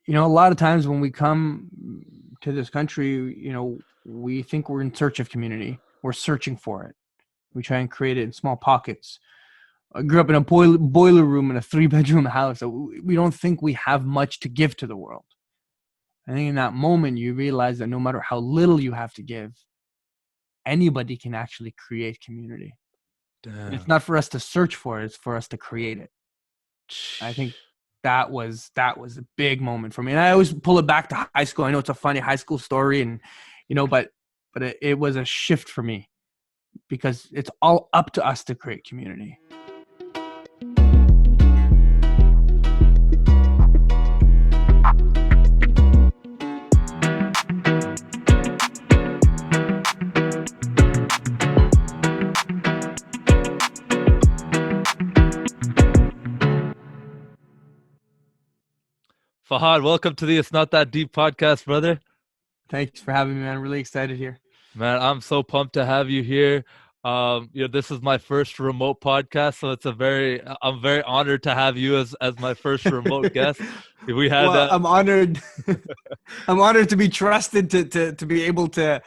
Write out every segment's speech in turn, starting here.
A lot of times when we come to this country, we think we're in search of community. We're searching for it. We try and create it in small pockets. I grew up in a boiler room in a 3-bedroom house. So we don't think we have much to give to the world. I think in that moment, you realize that no matter how little you have to give, anybody can actually create community. And it's Damn. not for us to search for it, it's for us to create it. I think that was a big moment for me. And I always pull it back to high school. I know it's a funny high school story, and but it was a shift for me because it's all up to us to create community. Fahad, welcome to the It's Not That Deep podcast, brother. Thanks for having me, man. I'm really excited here. Man, I'm so pumped to have you here. This is my first remote podcast, so I'm very honored to have you as my first remote guest. We had Well, I'm honored. I'm honored to be trusted to be able to,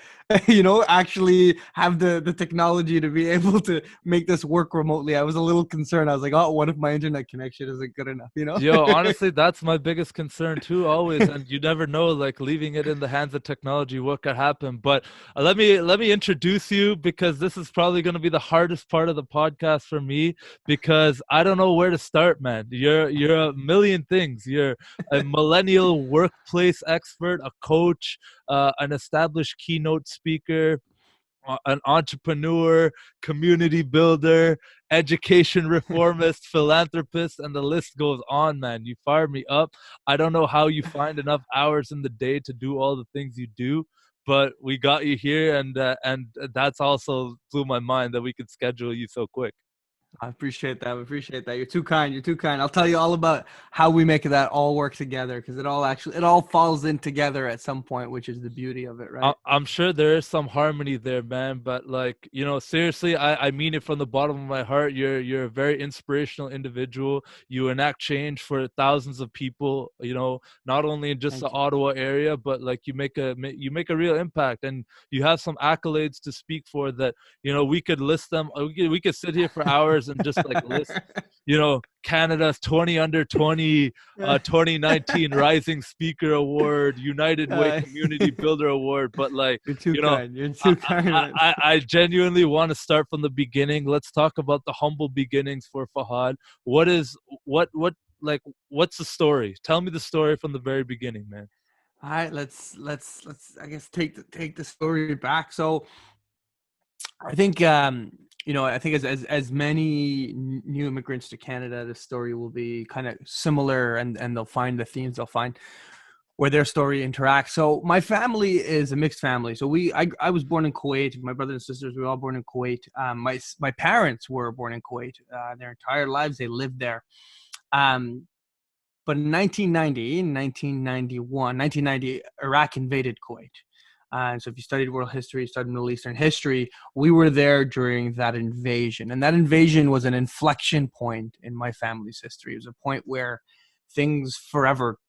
actually have the technology to be able to make this work remotely. I was a little concerned. I was like, oh, what if my internet connection isn't good enough? Yo, honestly, that's my biggest concern too, always. And you never know, like leaving it in the hands of technology, what could happen. But let me introduce you because this is probably going to be the hardest part of the podcast for me because I don't know where to start, man. You're a million things. You're a millennial workplace expert, a coach, an established keynote speaker, an entrepreneur, community builder, education reformist, philanthropist, and the list goes on, man. You fire me up. I don't know how you find enough hours in the day to do all the things you do, but we got you here, and that's also blew my mind that we could schedule you so quick. I appreciate that. I appreciate that. You're too kind. You're too kind. I'll tell you all about how we make that all work together because it all falls in together at some point, which is the beauty of it, right? I'm sure there is some harmony there, man. But like, seriously, I mean it from the bottom of my heart. You're a very inspirational individual. You enact change for thousands of people. Not only in just the Thank you. Ottawa area, but like you make a real impact, and you have some accolades to speak for that. We could list them. We could sit here for hours and just like list. Canada's 20 under 20 2019 Rising Speaker Award, United Way Uh, Community Builder Award. But like, you're too you know, kind. You're I, too kind, I, man. I genuinely want to start from the beginning. Let's talk about the humble beginnings for Fahad. What is like what's the story? Tell me the story from the very beginning, man. All right, let's I guess take the story back. So I think I think as many new immigrants to Canada, the story will be kind of similar, and they'll find the themes they'll find where their story interacts. So my family is a mixed family. So I was born in Kuwait. My brothers and sisters were all born in Kuwait. My parents were born in Kuwait. Their entire lives they lived there. Um, but in 1990, 1990, Iraq invaded Kuwait. And so if you studied world history, studied Middle Eastern history, we were there during that invasion. And that invasion was an inflection point in my family's history. It was a point where things forever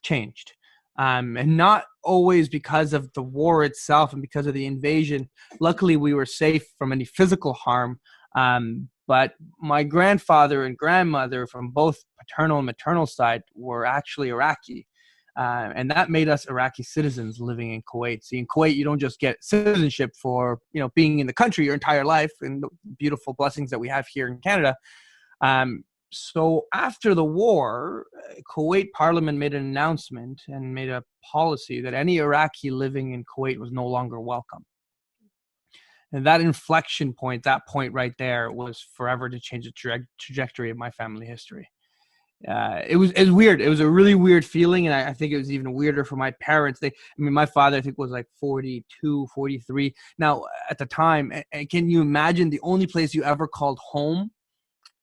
changed. And not always because of the war itself and because of the invasion. Luckily, we were safe from any physical harm. But my grandfather and grandmother from both paternal and maternal side were actually Iraqi. And that made us Iraqi citizens living in Kuwait. See, in Kuwait, you don't just get citizenship for being in the country your entire life and the beautiful blessings that we have here in Canada. So after the war, Kuwait Parliament made an announcement and made a policy that any Iraqi living in Kuwait was no longer welcome. And that inflection point, that point right there, was forever to change the trajectory of my family history. It was weird. It was a really weird feeling, and I think it was even weirder for my parents. My father I think was like 42, 43. Now at the time, can you imagine the only place you ever called home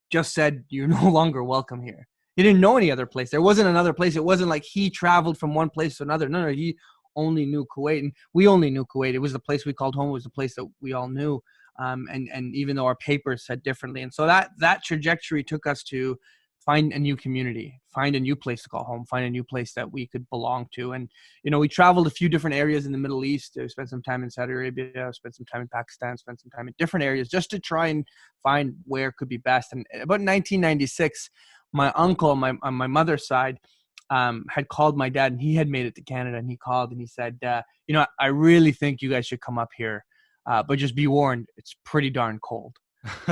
just said you're no longer welcome here? He didn't know any other place. There wasn't another place. It wasn't like he traveled from one place to another. No, he only knew Kuwait, and we only knew Kuwait. It was the place we called home. It was the place that we all knew. And even though our papers said differently, and so that trajectory took us to find a new community, find a new place to call home, find a new place that we could belong to. And, we traveled a few different areas in the Middle East. We spent some time in Saudi Arabia, spent some time in Pakistan, spent some time in different areas just to try and find where could be best. And about 1996, my uncle on my mother's side had called my dad, and he had made it to Canada, and he called and he said, I really think you guys should come up here, but just be warned, it's pretty darn cold. As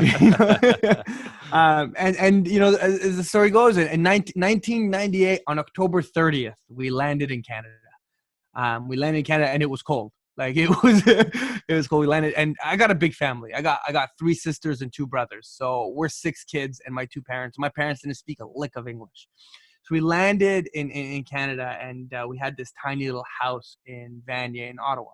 the story goes, in 1998, on October 30th, we landed in Canada. And it was cold. Like it was cold. We landed, and I got a big family. I got 3 sisters and 2 brothers. So we're 6 kids, and my parents didn't speak a lick of English. So we landed in Canada, and we had this tiny little house in Vanier in Ottawa.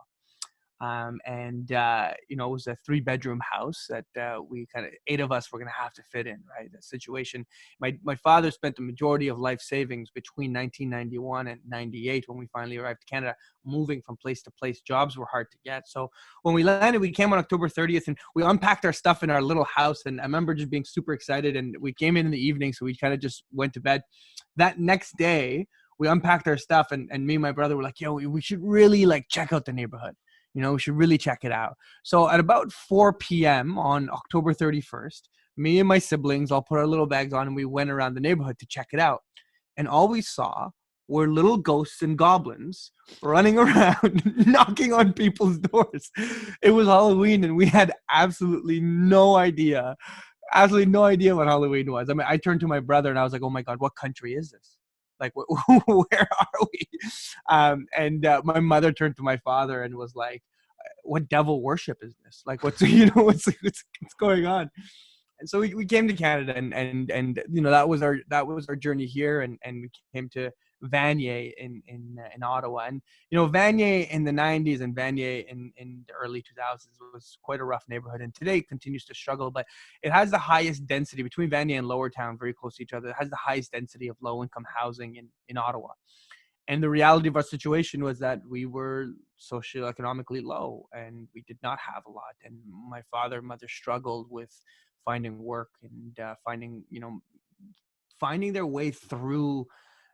It was a 3-bedroom house that we 8 of us were going to have to fit in, right? The situation. My father spent the majority of life savings between 1991 and 98 when we finally arrived to Canada, moving from place to place. Jobs were hard to get. So when we landed, we came on October 30th, and we unpacked our stuff in our little house. And I remember just being super excited, and we came in the evening, so we kind of just went to bed. That next day, we unpacked our stuff, and me and my brother were like, yo, we should really check out the neighborhood. We should really check it out. So at about 4 p.m. on October 31st, me and my siblings all put our little bags on, and we went around the neighborhood to check it out. And all we saw were little ghosts and goblins running around, knocking on people's doors. It was Halloween, and we had absolutely no idea what Halloween was. I mean, I turned to my brother, and I was like, oh my God, what country is this? Like, where are we? My mother turned to my father and was like, what devil worship is this? Like, what's going on? And so we came to Canada, and that was our journey here, and we came to Vanier in Ottawa. And Vanier in the 90s and Vanier in the early 2000s was quite a rough neighborhood, and today it continues to struggle, but it has the highest density between Vanier and Lower Town, very close to each other. It has the highest density of low income housing in Ottawa. And the reality of our situation was that we were socioeconomically low, and we did not have a lot. And my father and mother struggled with finding work and finding their way through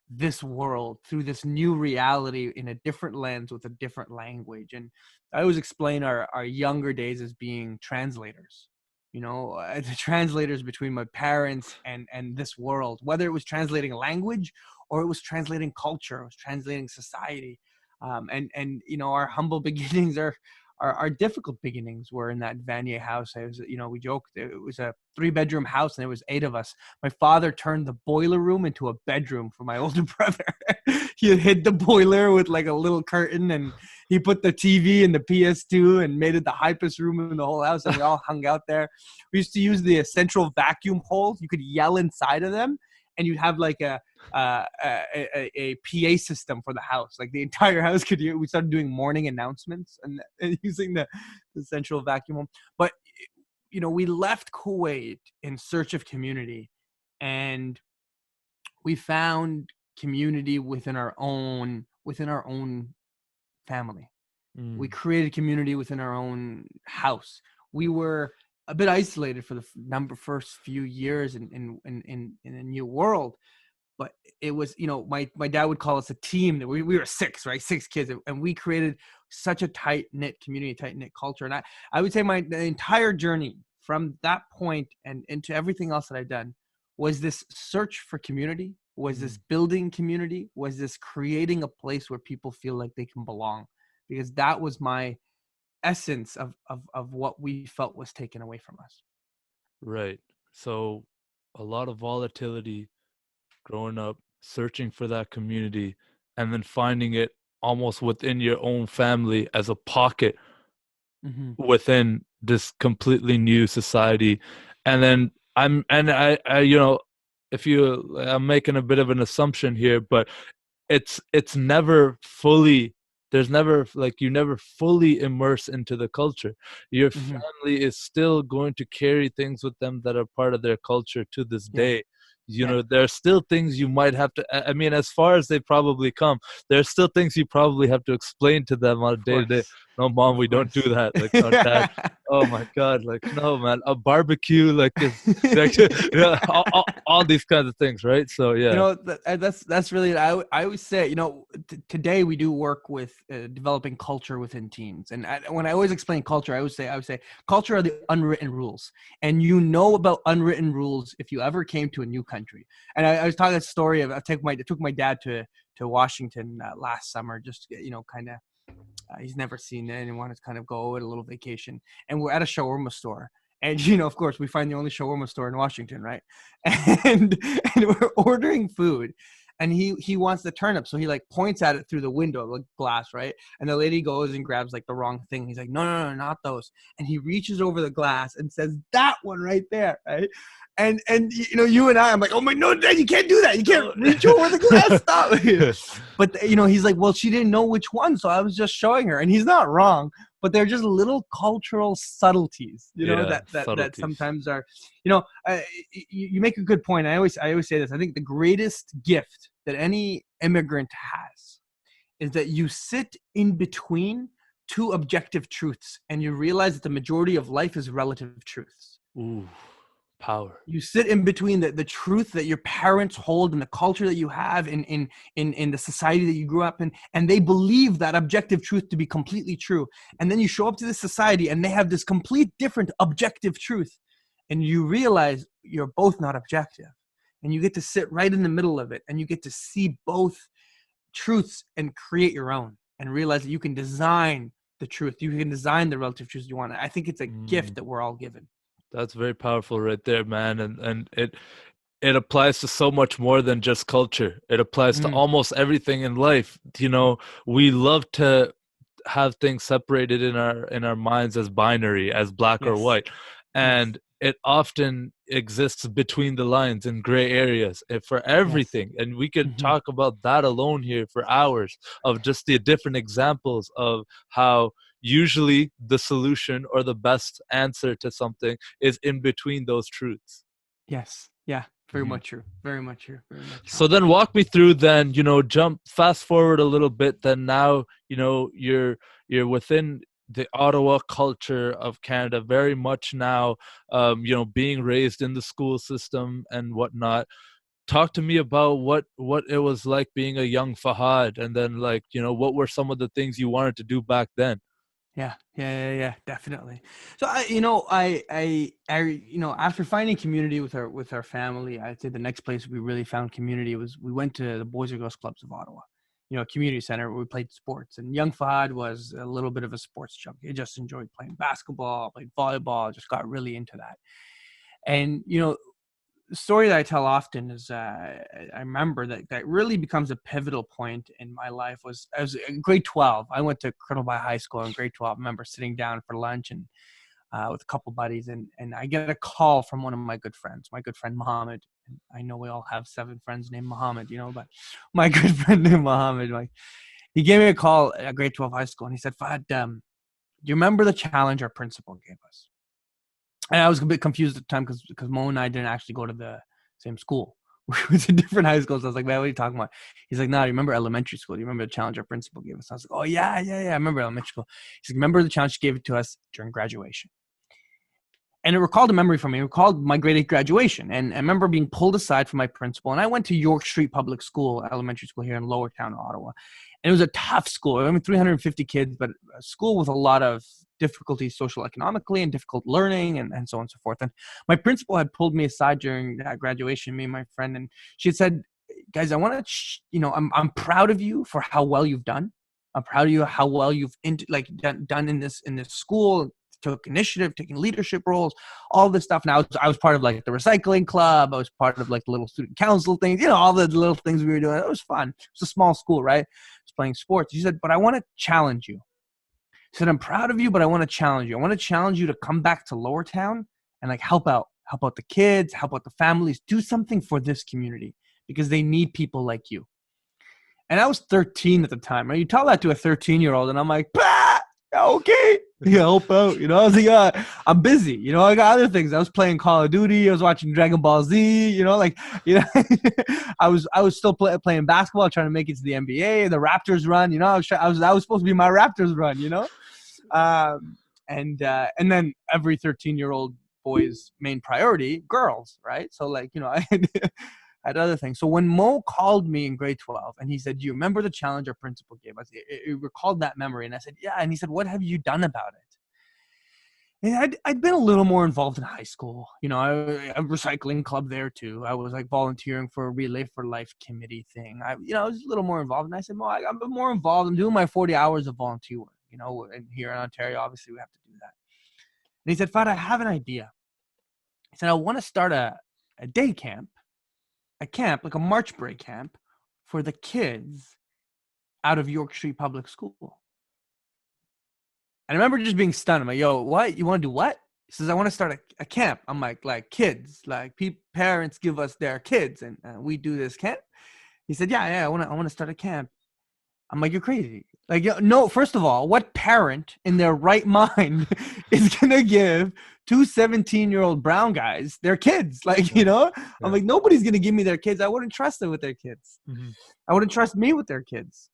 this world, through this new reality in a different lens with a different language. And I always explain our younger days as being translators, the translators between my parents and this world, whether it was translating language or it was translating culture, it was translating society. Our humble beginnings are difficult beginnings were in that Vanier house. It was, we joked, it was a 3-bedroom house, and there was 8 of us. My father turned the boiler room into a bedroom for my older brother. He had hid the boiler with like a little curtain, and he put the TV and the PS2 and made it the hypest room in the whole house, and we all hung out there. We used to use the central vacuum holes. You could yell inside of them, and you'd have like a PA system for the house. Like the entire house could hear. We started doing morning announcements and using the central vacuum home. But we left Kuwait in search of community, and we found community within our own family. We created community within our own house. We were a bit isolated for the first few years in a new world, but it was, my dad would call us a team. That we were 6, right? 6 kids, and we created such a tight-knit community, tight-knit culture. And I would say the entire journey from that point and into everything else that I've done was this search for community, was this building community, was this creating a place where people feel like they can belong, because that was my essence of what we felt was taken away from us. Right. So a lot of volatility growing up, searching for that community, and then finding it almost within your own family as a pocket within this completely new society. And then I'm making a bit of an assumption here, but it's never fully, there's never, like, you never fully immerse into the culture. Your family is still going to carry things with them that are part of their culture to this day. You know, there are still things you might have to, I mean, as far as they probably come, there's still things you probably have to explain to them on a Of day to day. course. No, mom, Of we don't do course. that. Like, no, dad, oh my God, like, no, man, a barbecue, like, is like, yeah, all these kinds of things, right? So, You yeah. know, that's really, I always say, you know, today we do work with developing culture within teens. And when I always explain culture, I would say culture are the unwritten rules. And you know about unwritten rules if you ever came to a new country. And I was talking a story of, I took my dad to Washington last summer, just to get, you know, kind of, he's never seen it and wanted to kind of go on a little vacation. And we're at a shawarma store. And, you know, of course, we find the only shawarma store in Washington, right? And we're ordering food. And he wants the turnip. So he like points at it through the window, like glass, right? And the lady goes and grabs like the wrong thing. He's like, no, not those. And he reaches over the glass and says, that one right there, right? And you know, you and I'm like, oh my, no, Dad, you can't do that. You can't reach over the glass. Stop. But, you know, he's like, well, she didn't know which one. So I was just showing her. And he's not wrong. But they're just little cultural subtleties, you know, Yeah, that subtleties. sometimes are, you know, you make a good point. I always say this. I think the greatest gift that any immigrant has is that you sit in between two objective truths and you realize that the majority of life is relative truths. Ooh, power. You sit in between the truth that your parents hold and the culture that you have in the society that you grew up in, and they believe that objective truth to be completely true. And then you show up to this society and they have this complete different objective truth. And you realize you're both not objective. And you get to sit right in the middle of it and you get to see both truths and create your own and realize that you can design the truth. You can design the relative truth you want. I think it's a gift that we're all given. That's very powerful right there, man. And it applies to so much more than just culture. It applies to almost everything in life. You know, we love to have things separated in our minds as binary, as black or white. And it often exists between the lines in gray areas for everything. And we could talk about that alone here for hours, of just the different examples of how usually the solution or the best answer to something is in between those truths. Yes. Yeah. Very much true. Very much true. Very much So then walk me through then, you know, fast forward a little bit, then now, you know, you're within the Ottawa culture of Canada very much now, you know, being raised in the school system and whatnot. Talk to me about what it was like being a young Fahad, and then, like, you know, what were some of the things you wanted to do back then? Yeah, definitely. So you know, you know, after finding community with our family, I'd say the next place we really found community was we went to the Boys and Girls Clubs of Ottawa, you know, community center where we played sports. And young Fahad was a little bit of a sports junkie. He just enjoyed playing basketball, played volleyball, just got really into that. And, you know, the story that I tell often is I remember that really becomes a pivotal point in my life was I was in grade 12. I went to Colonel By High School in grade 12. I remember sitting down for lunch and with a couple buddies, and I get a call from one of my good friends, my good friend Mohammed. And I know we all have 7 friends named Mohammed, you know, but my good friend named Mohammed, like, he gave me a call at grade 12 high school, and he said, Fahd, do you remember the challenge our principal gave us? And I was a bit confused at the time because Mo and I didn't actually go to the same school. We went to different high schools. I was like, man, what are you talking about? He's like, no, you remember elementary school? Do you remember the challenge our principal gave us? I was like, oh, yeah. I remember elementary school. He's like, remember the challenge he gave it to us during graduation? And it recalled a memory for me. It recalled my grade 8 graduation. And I remember being pulled aside from my principal. And I went to York Street Public School, elementary school here in Lower Town, Ottawa. And it was a tough school. I mean, 350 kids, but a school with a lot of difficulties social economically and difficult learning and so on and so forth. And my principal had pulled me aside during that graduation, me and my friend, and she had said, guys, I want to, you know, I'm proud of you for how well you've done. I'm proud of you how well you've done in this school, took initiative, taking leadership roles, all this stuff. Now I was part of like the recycling club. I was part of like the little student council things, you know, all the little things we were doing. It was fun. It was a small school, right? I was playing sports. She said, but I want to challenge you. She said, I'm proud of you, but I want to challenge you. I want to challenge you to come back to Lower Town and like help out the kids, help out the families, do something for this community because they need people like you. And I was 13 at the time. Right? You tell that to a 13-year-old and I'm like, bah, okay. help out. I was like, I'm busy. I got other things. I was playing Call of Duty. I was watching Dragon Ball Z. I was still playing basketball, trying to make it to the NBA, the Raptors run. I was supposed to be my Raptors run. And then every 13-year-old boy's main priority, girls, right? So I had other things. So when Mo called me in grade 12 and he said, "Do you remember the challenge our principal gave us?" It recalled that memory. And I said, "Yeah." And he said, "What have you done about it?" And I'd been a little more involved in high school. A recycling club there too. I was like volunteering for a Relay for Life committee thing. I was a little more involved. And I said, "Mo, I'm more involved. I'm doing my 40 hours of volunteer work. And here in Ontario, obviously we have to do that." And he said, "Fahd, I have an idea." He said, "I want to start a day camp, like a March break camp for the kids out of York Street Public School." And I remember just being stunned. I'm like, "Yo, what? You want to do what?" He says, "I want to start a camp." I'm like kids, like parents give us their kids and we do this camp. He said, yeah, I want to start a camp. I'm like, "You're crazy." Like, no, first of all, what parent in their right mind is going to give two 17-year-old brown guys their kids? Like, I'm like, nobody's going to give me their kids. I wouldn't trust them with their kids. Mm-hmm. I wouldn't trust me with their kids.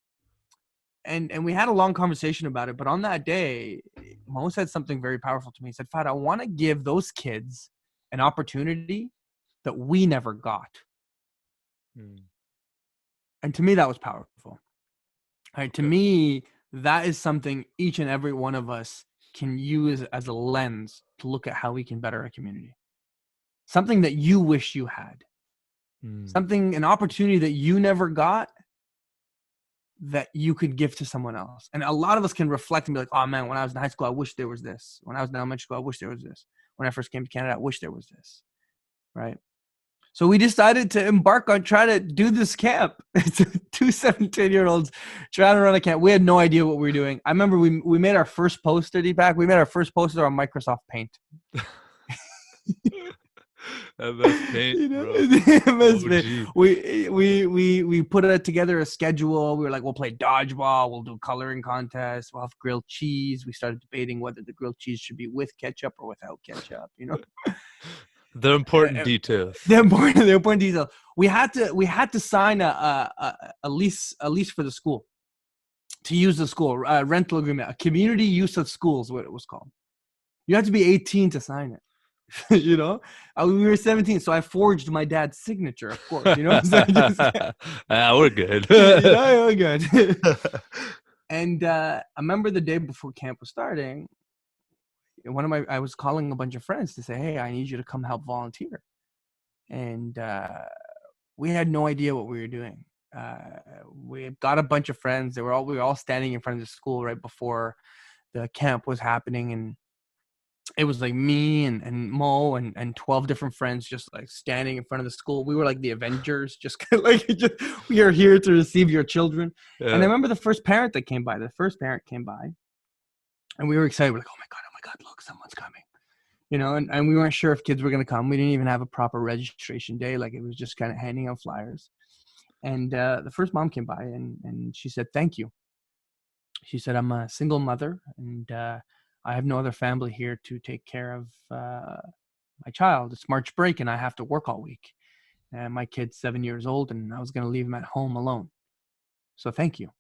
And we had a long conversation about it. But on that day, Mo said something very powerful to me. He said, "Fahd, I want to give those kids an opportunity that we never got." And to me, that was powerful. Right, to me, that is something each and every one of us can use as a lens to look at how we can better our community. Something that you wish you had. An opportunity that you never got that you could give to someone else. And a lot of us can reflect and be like, "Oh man, when I was in high school, I wish there was this. When I was in elementary school, I wish there was this. When I first came to Canada, I wish there was this." Right? So we decided to embark on trying to do this camp. It's two 17-year-olds trying to run a camp. We had no idea what we were doing. I remember we made our first poster, Deepak. We made our first poster on Microsoft Paint. MS Paint, bro. MS Paint. We put together a schedule. We were like, we'll play dodgeball. We'll do coloring contests. We'll have grilled cheese. We started debating whether the grilled cheese should be with ketchup or without ketchup. The important details. The important details. We had to sign a lease for the school, to use the school, rental agreement, a community use of schools, what it was called. You have to be 18 to sign it. We were 17, so I forged my dad's signature, of course. We're good. We're good. And I remember the day before camp was starting, I was calling a bunch of friends to say, "Hey, I need you to come help volunteer." And we had no idea what we were doing. We got a bunch of friends. We were all standing in front of the school right before the camp was happening, and it was like me and Mo and 12 different friends just like standing in front of the school. We were like the Avengers, just we are here to receive your children. Yeah. And I remember the first parent came by, and we were excited. We're like, oh my God, look, someone's coming. And we weren't sure if kids were going to come. We didn't even have a proper registration day. Like, it was just kind of handing out flyers. And the first mom came by and she said, "Thank you." She said, "I'm a single mother and I have no other family here to take care of my child. It's March break and I have to work all week. And my kid's 7 years old and I was going to leave him at home alone. So thank you."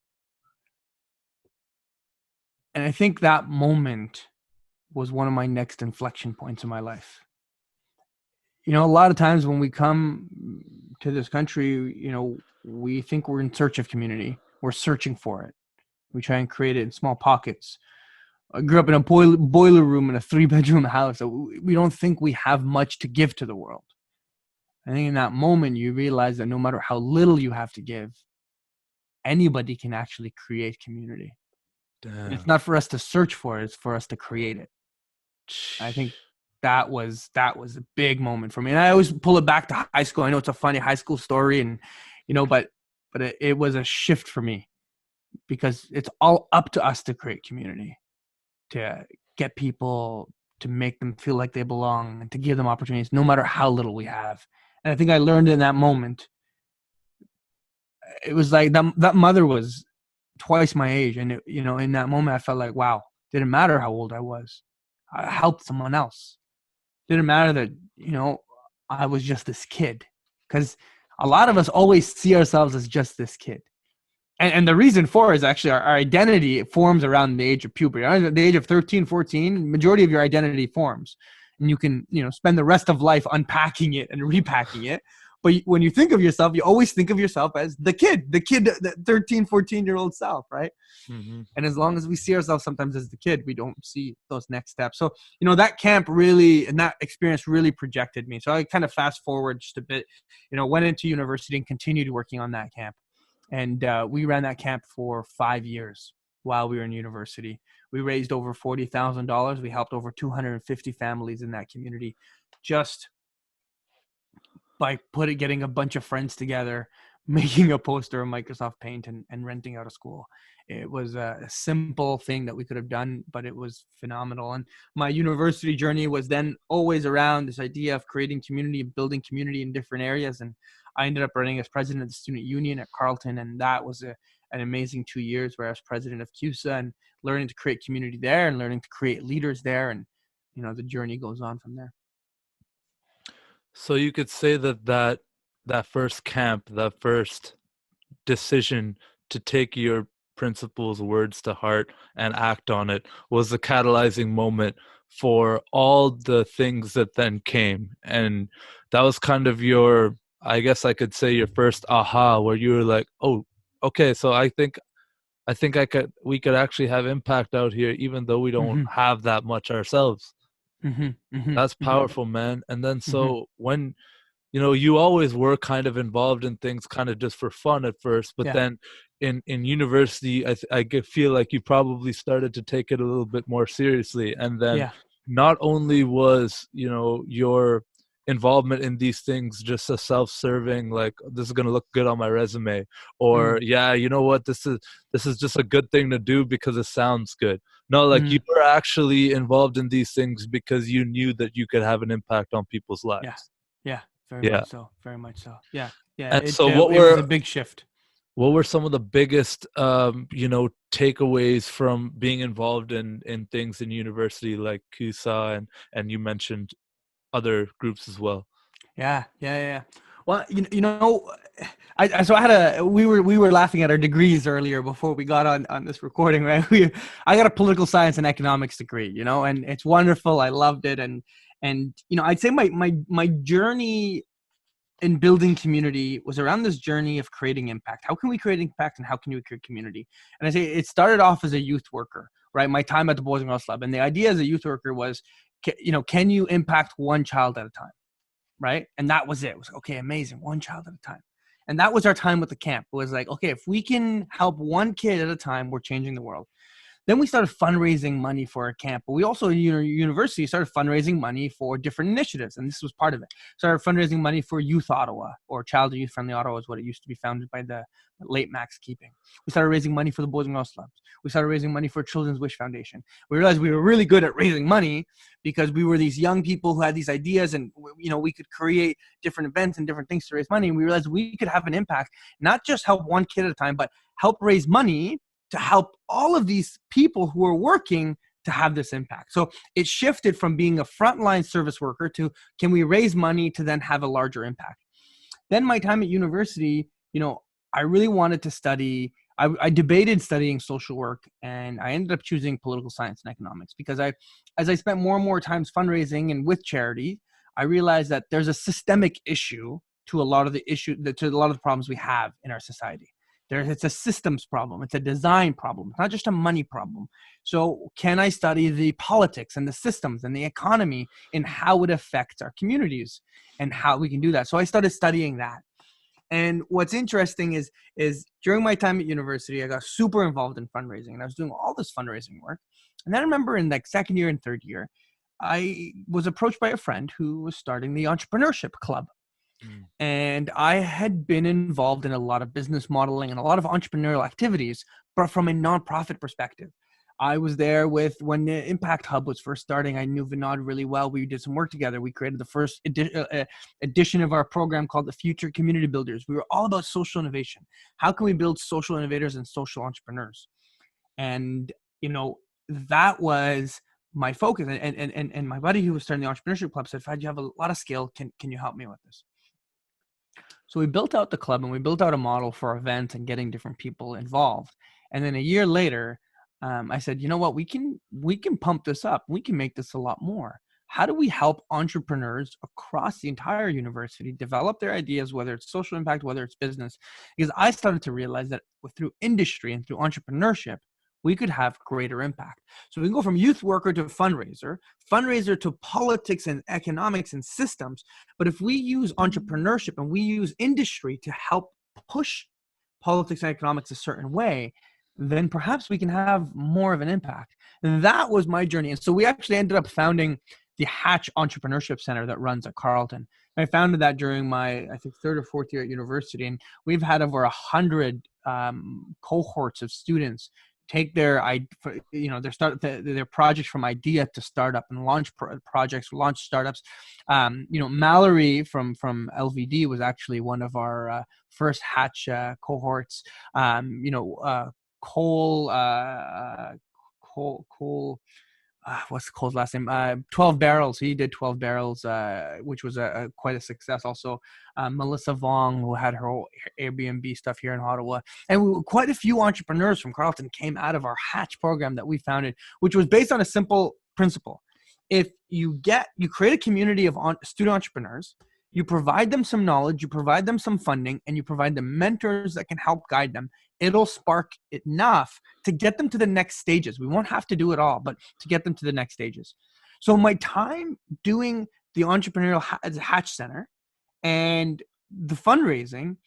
And I think that moment was one of my next inflection points in my life. A lot of times when we come to this country, we think we're in search of community. We're searching for it. We try and create it in small pockets. I grew up in a boiler room in a 3-bedroom house. So we don't think we have much to give to the world. I think in that moment, you realize that no matter how little you have to give, anybody can actually create community. It's not for us to search for it. It's for us to create it. I think that was a big moment for me. And I always pull it back to high school. I know it's a funny high school story and, but it was a shift for me because it's all up to us to create community, to get people, to make them feel like they belong and to give them opportunities, no matter how little we have. And I think I learned in that moment, it was like that mother was twice my age. And, in that moment I felt like, wow, Didn't matter how old I was. I helped someone else. Didn't matter that, I was just this kid. Because a lot of us always see ourselves as just this kid. And the reason for it is actually our identity forms around the age of puberty. Around the age of 13, 14, majority of your identity forms. And you can, spend the rest of life unpacking it and repacking it. But when you think of yourself, you always think of yourself as the kid, the 13, 14-year-old self, right? Mm-hmm. And as long as we see ourselves sometimes as the kid, we don't see those next steps. So, that camp really, and that experience really projected me. So I kind of fast forward just a bit, went into university and continued working on that camp. And we ran that camp for 5 years while we were in university. We raised over $40,000. We helped over 250 families in that community just by getting a bunch of friends together, making a poster of Microsoft Paint and renting out a school. It was a simple thing that we could have done, but it was phenomenal. And my university journey was then always around this idea of creating community, building community in different areas. And I ended up running as president of the student union at Carleton. And that was an amazing 2 years where I was president of CUSA and learning to create community there and learning to create leaders there. And, the journey goes on from there. So you could say that first camp, that first decision to take your principal's words to heart and act on it was the catalyzing moment for all the things that then came. And that was kind of your, I guess I could say, your first aha, where you were like, oh, okay, so I think we could actually have impact out here, even though we don't have that much ourselves. That's powerful, man. And then so when you always were kind of involved in things kind of just for fun at first, but then in university, I feel like you probably started to take it a little bit more seriously. And then not only was, your involvement in these things just a self-serving, like, this is going to look good on my resume, or you know what, this is just a good thing to do because it sounds good. No, like, you were actually involved in these things because you knew that you could have an impact on people's lives. Very much so. Very much so. Yeah. And It, so it was a big shift. What were some of the biggest, takeaways from being involved in things in university like CUSA, and you mentioned other groups as well? Yeah. Well, we were laughing at our degrees earlier before we got on this recording, right? I got a political science and economics degree, and it's wonderful. I loved it. And I'd say my journey in building community was around this journey of creating impact. How can we create impact and how can we create community? And I say it started off as a youth worker, right? My time at the Boys and Girls Club. And the idea as a youth worker was, can you impact one child at a time, right? And that was it. It was, okay, amazing, one child at a time. And that was our time with the camp. It was like, okay, if we can help one kid at a time, we're changing the world. Then we started fundraising money for our camp. But we also, university started fundraising money for different initiatives. And this was part of it. Started fundraising money for Youth Ottawa, or Child and Youth Friendly Ottawa is what it used to be, founded by the late Max Keeping. We started raising money for the Boys and Girls Clubs. We started raising money for Children's Wish Foundation. We realized we were really good at raising money because we were these young people who had these ideas, and we could create different events and different things to raise money. And we realized we could have an impact, not just help one kid at a time, but help raise money to help all of these people who are working to have this impact. So it shifted from being a frontline service worker to, can we raise money to then have a larger impact? Then my time at university, I really wanted to study. I debated studying social work, and I ended up choosing political science and economics because as I spent more and more times fundraising and with charity, I realized that there's a systemic issue to a lot of the problems we have in our society. It's a systems problem. It's a design problem. It's not just a money problem. So can I study the politics and the systems and the economy and how it affects our communities and how we can do that? So I started studying that. And what's interesting is during my time at university, I got super involved in fundraising, and I was doing all this fundraising work. And then I remember in like second year and third year, I was approached by a friend who was starting the entrepreneurship club. And I had been involved in a lot of business modeling and a lot of entrepreneurial activities, but from a nonprofit perspective. I was there when the Impact Hub was first starting. I knew Vinod really well. We did some work together. We created the first edition of our program called the Future Community Builders. We were all about social innovation. How can we build social innovators and social entrepreneurs? And, that was my focus. And my buddy who was starting the entrepreneurship club said, Fahd, you have a lot of skill. Can you help me with this? So we built out the club and we built out a model for events and getting different people involved. And then a year later, I said, you know what, we can pump this up. We can make this a lot more. How do we help entrepreneurs across the entire university develop their ideas, whether it's social impact, whether it's business? Because I started to realize that through industry and through entrepreneurship, we could have greater impact. So we can go from youth worker to fundraiser to politics and economics and systems. But if we use entrepreneurship and we use industry to help push politics and economics a certain way, then perhaps we can have more of an impact. And that was my journey. And so we actually ended up founding the Hatch Entrepreneurship Center that runs at Carleton. I founded that during my, I think, third or fourth year at university. And we've had over 100 cohorts of students take their projects from idea to startup and launch projects, launch startups. Mallory from LVD was actually one of our first Hatch cohorts. Cole, what's Cole's last name? 12 Barrels. He did 12 Barrels, which was quite a success. Also, Melissa Vong, who had her whole Airbnb stuff here in Ottawa. And quite a few entrepreneurs from Carleton came out of our Hatch program that we founded, which was based on a simple principle. If you create a community of student entrepreneurs, you provide them some knowledge, you provide them some funding, and you provide them mentors that can help guide them, it'll spark enough to get them to the next stages. We won't have to do it all, but to get them to the next stages. So my time doing the entrepreneurial Hatch Center and the fundraising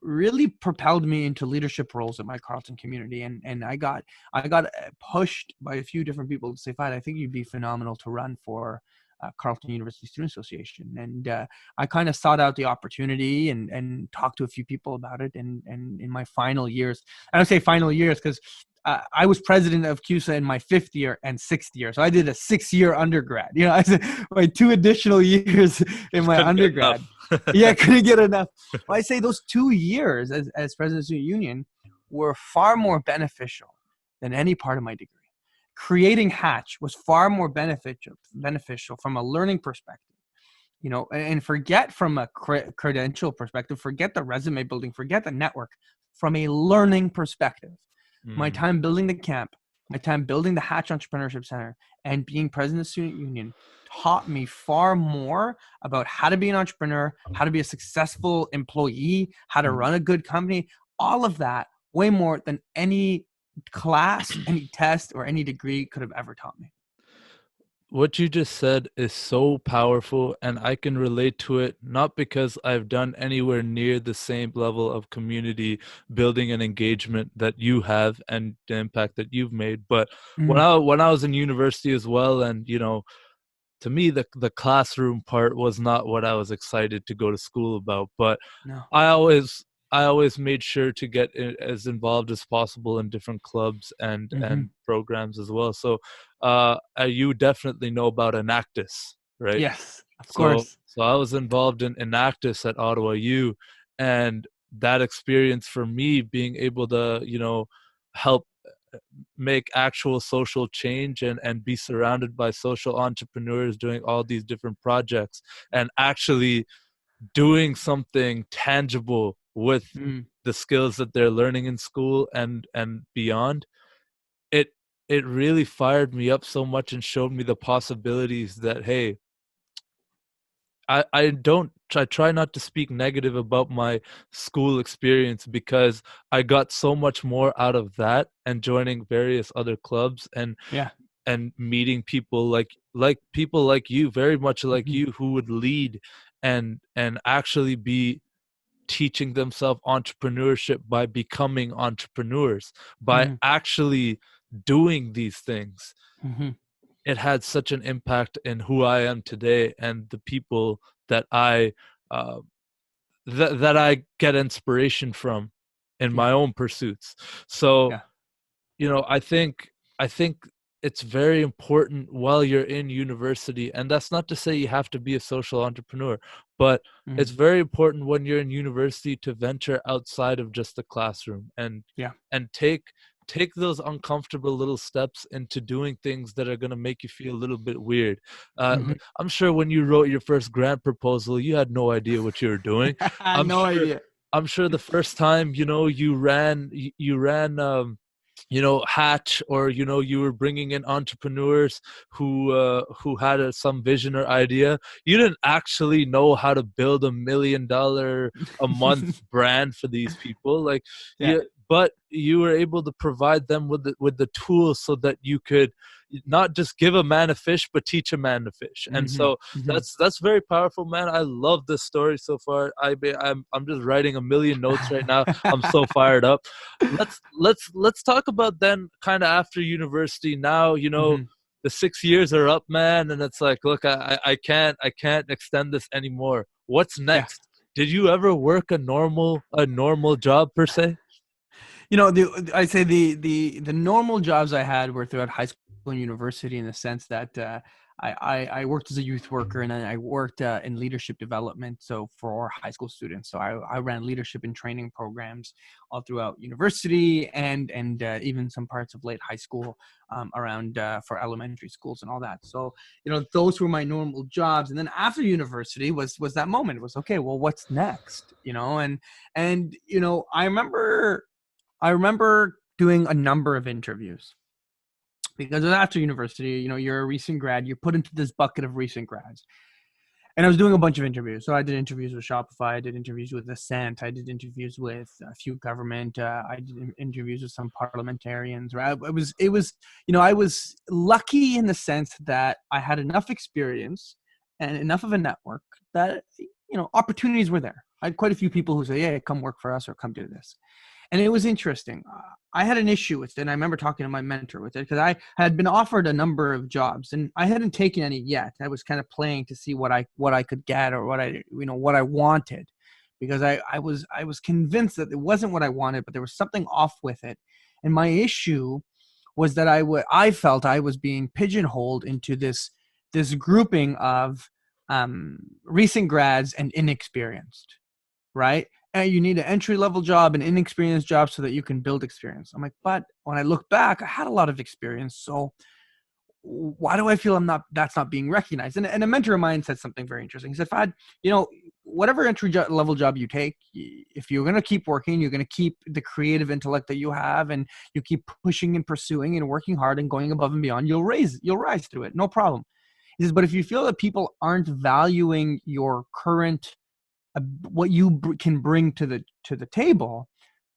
really propelled me into leadership roles in my Carleton community. And I got pushed by a few different people to say, Fahd, I think you'd be phenomenal to run for Carleton University Student Association. And I kind of sought out the opportunity and talked to a few people about it. And in my final years, I don't say final years because I was president of CUSA in my 5th year and 6th year. So I did a 6-year undergrad. I said my 2 additional years in my undergrad. Yeah, I couldn't get enough. Well, I say those 2 years as president of the student union were far more beneficial than any part of my degree. Creating Hatch was far more beneficial from a learning perspective, and forget from a credential perspective, forget the resume building, forget the network, from a learning perspective. My time building the camp, my time building the Hatch Entrepreneurship Center, and being president of the student union taught me far more about how to be an entrepreneur, how to be a successful employee, how to run a good company, all of that, way more than any class, any test, or any degree could have ever taught me. What you just said is so powerful, and I can relate to it, not because I've done anywhere near the same level of community building and engagement that you have and the impact that you've made, but when I was in university as well, and to me the classroom part was not what I was excited to go to school about, but No. I always made sure to get as involved as possible in different clubs and programs as well. So you definitely know about Enactus, right? Yes, of course. So I was involved in Enactus at Ottawa U, and that experience for me, being able to, help make actual social change and be surrounded by social entrepreneurs doing all these different projects and actually doing something tangible with the skills that they're learning in school and beyond, it really fired me up so much and showed me the possibilities that, hey, I try not to speak negative about my school experience, because I got so much more out of that and joining various other clubs and meeting people like people like you, very much like you, who would lead and actually be teaching themselves entrepreneurship by becoming entrepreneurs, by actually doing these things. It had such an impact in who I am today and the people that I that I get inspiration from in my own pursuits. So I think it's very important while you're in university, and that's not to say you have to be a social entrepreneur, but it's very important when you're in university to venture outside of just the classroom and take take those uncomfortable little steps into doing things that are going to make you feel a little bit weird. Mhm. I'm sure when you wrote your first grant proposal, you had no idea what you were doing. I'm No sure idea. I'm sure the first time, you ran Hatch, or you were bringing in entrepreneurs who had some vision or idea. You didn't actually know how to build $1 million a month brand for these people, like Yeah. but you were able to provide them with the tools so that you could not just give a man a fish but teach a man to fish. And Mhm. so Mhm. that's very powerful, man. I love this story so far. I'm just writing a million notes right now. I'm so fired up. Let's talk about then, kind of after university. Now, Mhm. the 6 years are up, man, and it's like, look, I can't extend this anymore. What's Yeah. next? Did you ever work a normal job per se? I say the normal jobs I had were throughout high school and university, in the sense that I worked as a youth worker, and then I worked in leadership development, so for high school students. So I ran leadership and training programs all throughout university, and even some parts of late high school, around for elementary schools and all that. So those were my normal jobs. And then after university was that moment. It was, okay, well, what's next? And I remember doing a number of interviews, because after university, you're a recent grad, you're put into this bucket of recent grads. And I was doing a bunch of interviews. So I did interviews with Shopify, I did interviews with Ascent, I did interviews with a few government, I did interviews with some parliamentarians. Right? I was lucky in the sense that I had enough experience and enough of a network that opportunities were there. I had quite a few people who say, "Yeah, come work for us or come do this." And it was interesting. I had an issue with it, and I remember talking to my mentor with it, because I had been offered a number of jobs, and I hadn't taken any yet. I was kind of playing to see what I could get, or what I wanted, because I was convinced that it wasn't what I wanted, but there was something off with it. And my issue was that I felt I was being pigeonholed into this grouping of recent grads and inexperienced, right? And you need an entry level job, an inexperienced job, so that you can build experience. I'm like, but when I look back, I had a lot of experience. So why do I feel that's not being recognized? And a mentor of mine said something very interesting. He said, Fahd, whatever level job you take, if you're going to keep working, you're going to keep the creative intellect that you have, and you keep pushing and pursuing and working hard and going above and beyond, you'll rise through it. No problem. He says, but if you feel that people aren't valuing your current what you can bring to the table,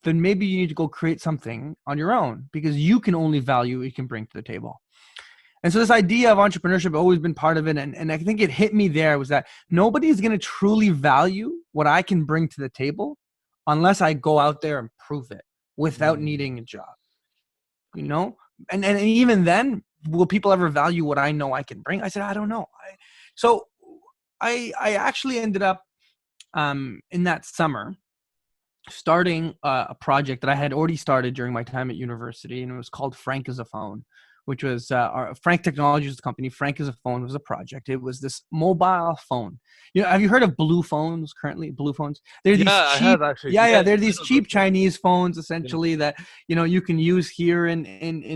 then maybe you need to go create something on your own, because you can only value what you can bring to the table. And so this idea of entrepreneurship has always been part of it. And I think it hit me there, was that nobody's going to truly value what I can bring to the table unless I go out there and prove it without needing a job, you know? And even then, will people ever value what I know I can bring? I said, I don't know. So I actually ended up, in that summer, starting a project that I had already started during my time at university, and it was called Frank is a Phone, which was Frank Technologies was the company. Frank is a Phone was a project. It was this mobile phone. Have you heard of blue phones currently? Blue phones. They're Yeah, these I have cheap. actually. Yeah, Yeah, yeah. They're I these know those cheap ones. Chinese phones, Yeah. essentially, that you can use here in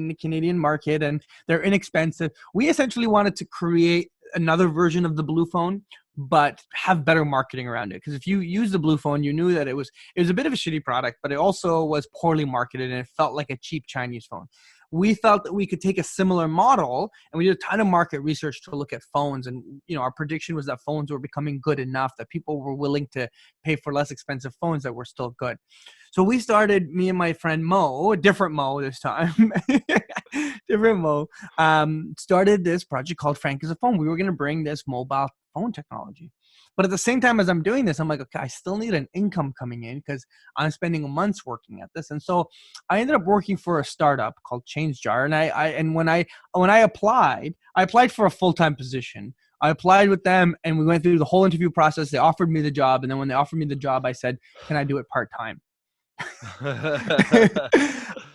the Canadian market, and they're inexpensive. We essentially wanted to create another version of the blue phone, but have better marketing around it. Because if you use the blue phone, you knew that it was a bit of a shitty product, but it also was poorly marketed, and it felt like a cheap Chinese phone. We felt that we could take a similar model, and we did a ton of market research to look at phones. And our prediction was that phones were becoming good enough that people were willing to pay for less expensive phones that were still good. So we started, me and my friend Mo, a different Mo this time, different Mo, started this project called Frank is a Phone. We were going to bring this mobile phone technology. But at the same time as I'm doing this, I'm like, okay, I still need an income coming in, because I'm spending months working at this. And so I ended up working for a startup called Change Jar. And when I applied for a full-time position. I applied with them, and we went through the whole interview process. They offered me the job. And then when they offered me the job, I said, can I do it part-time?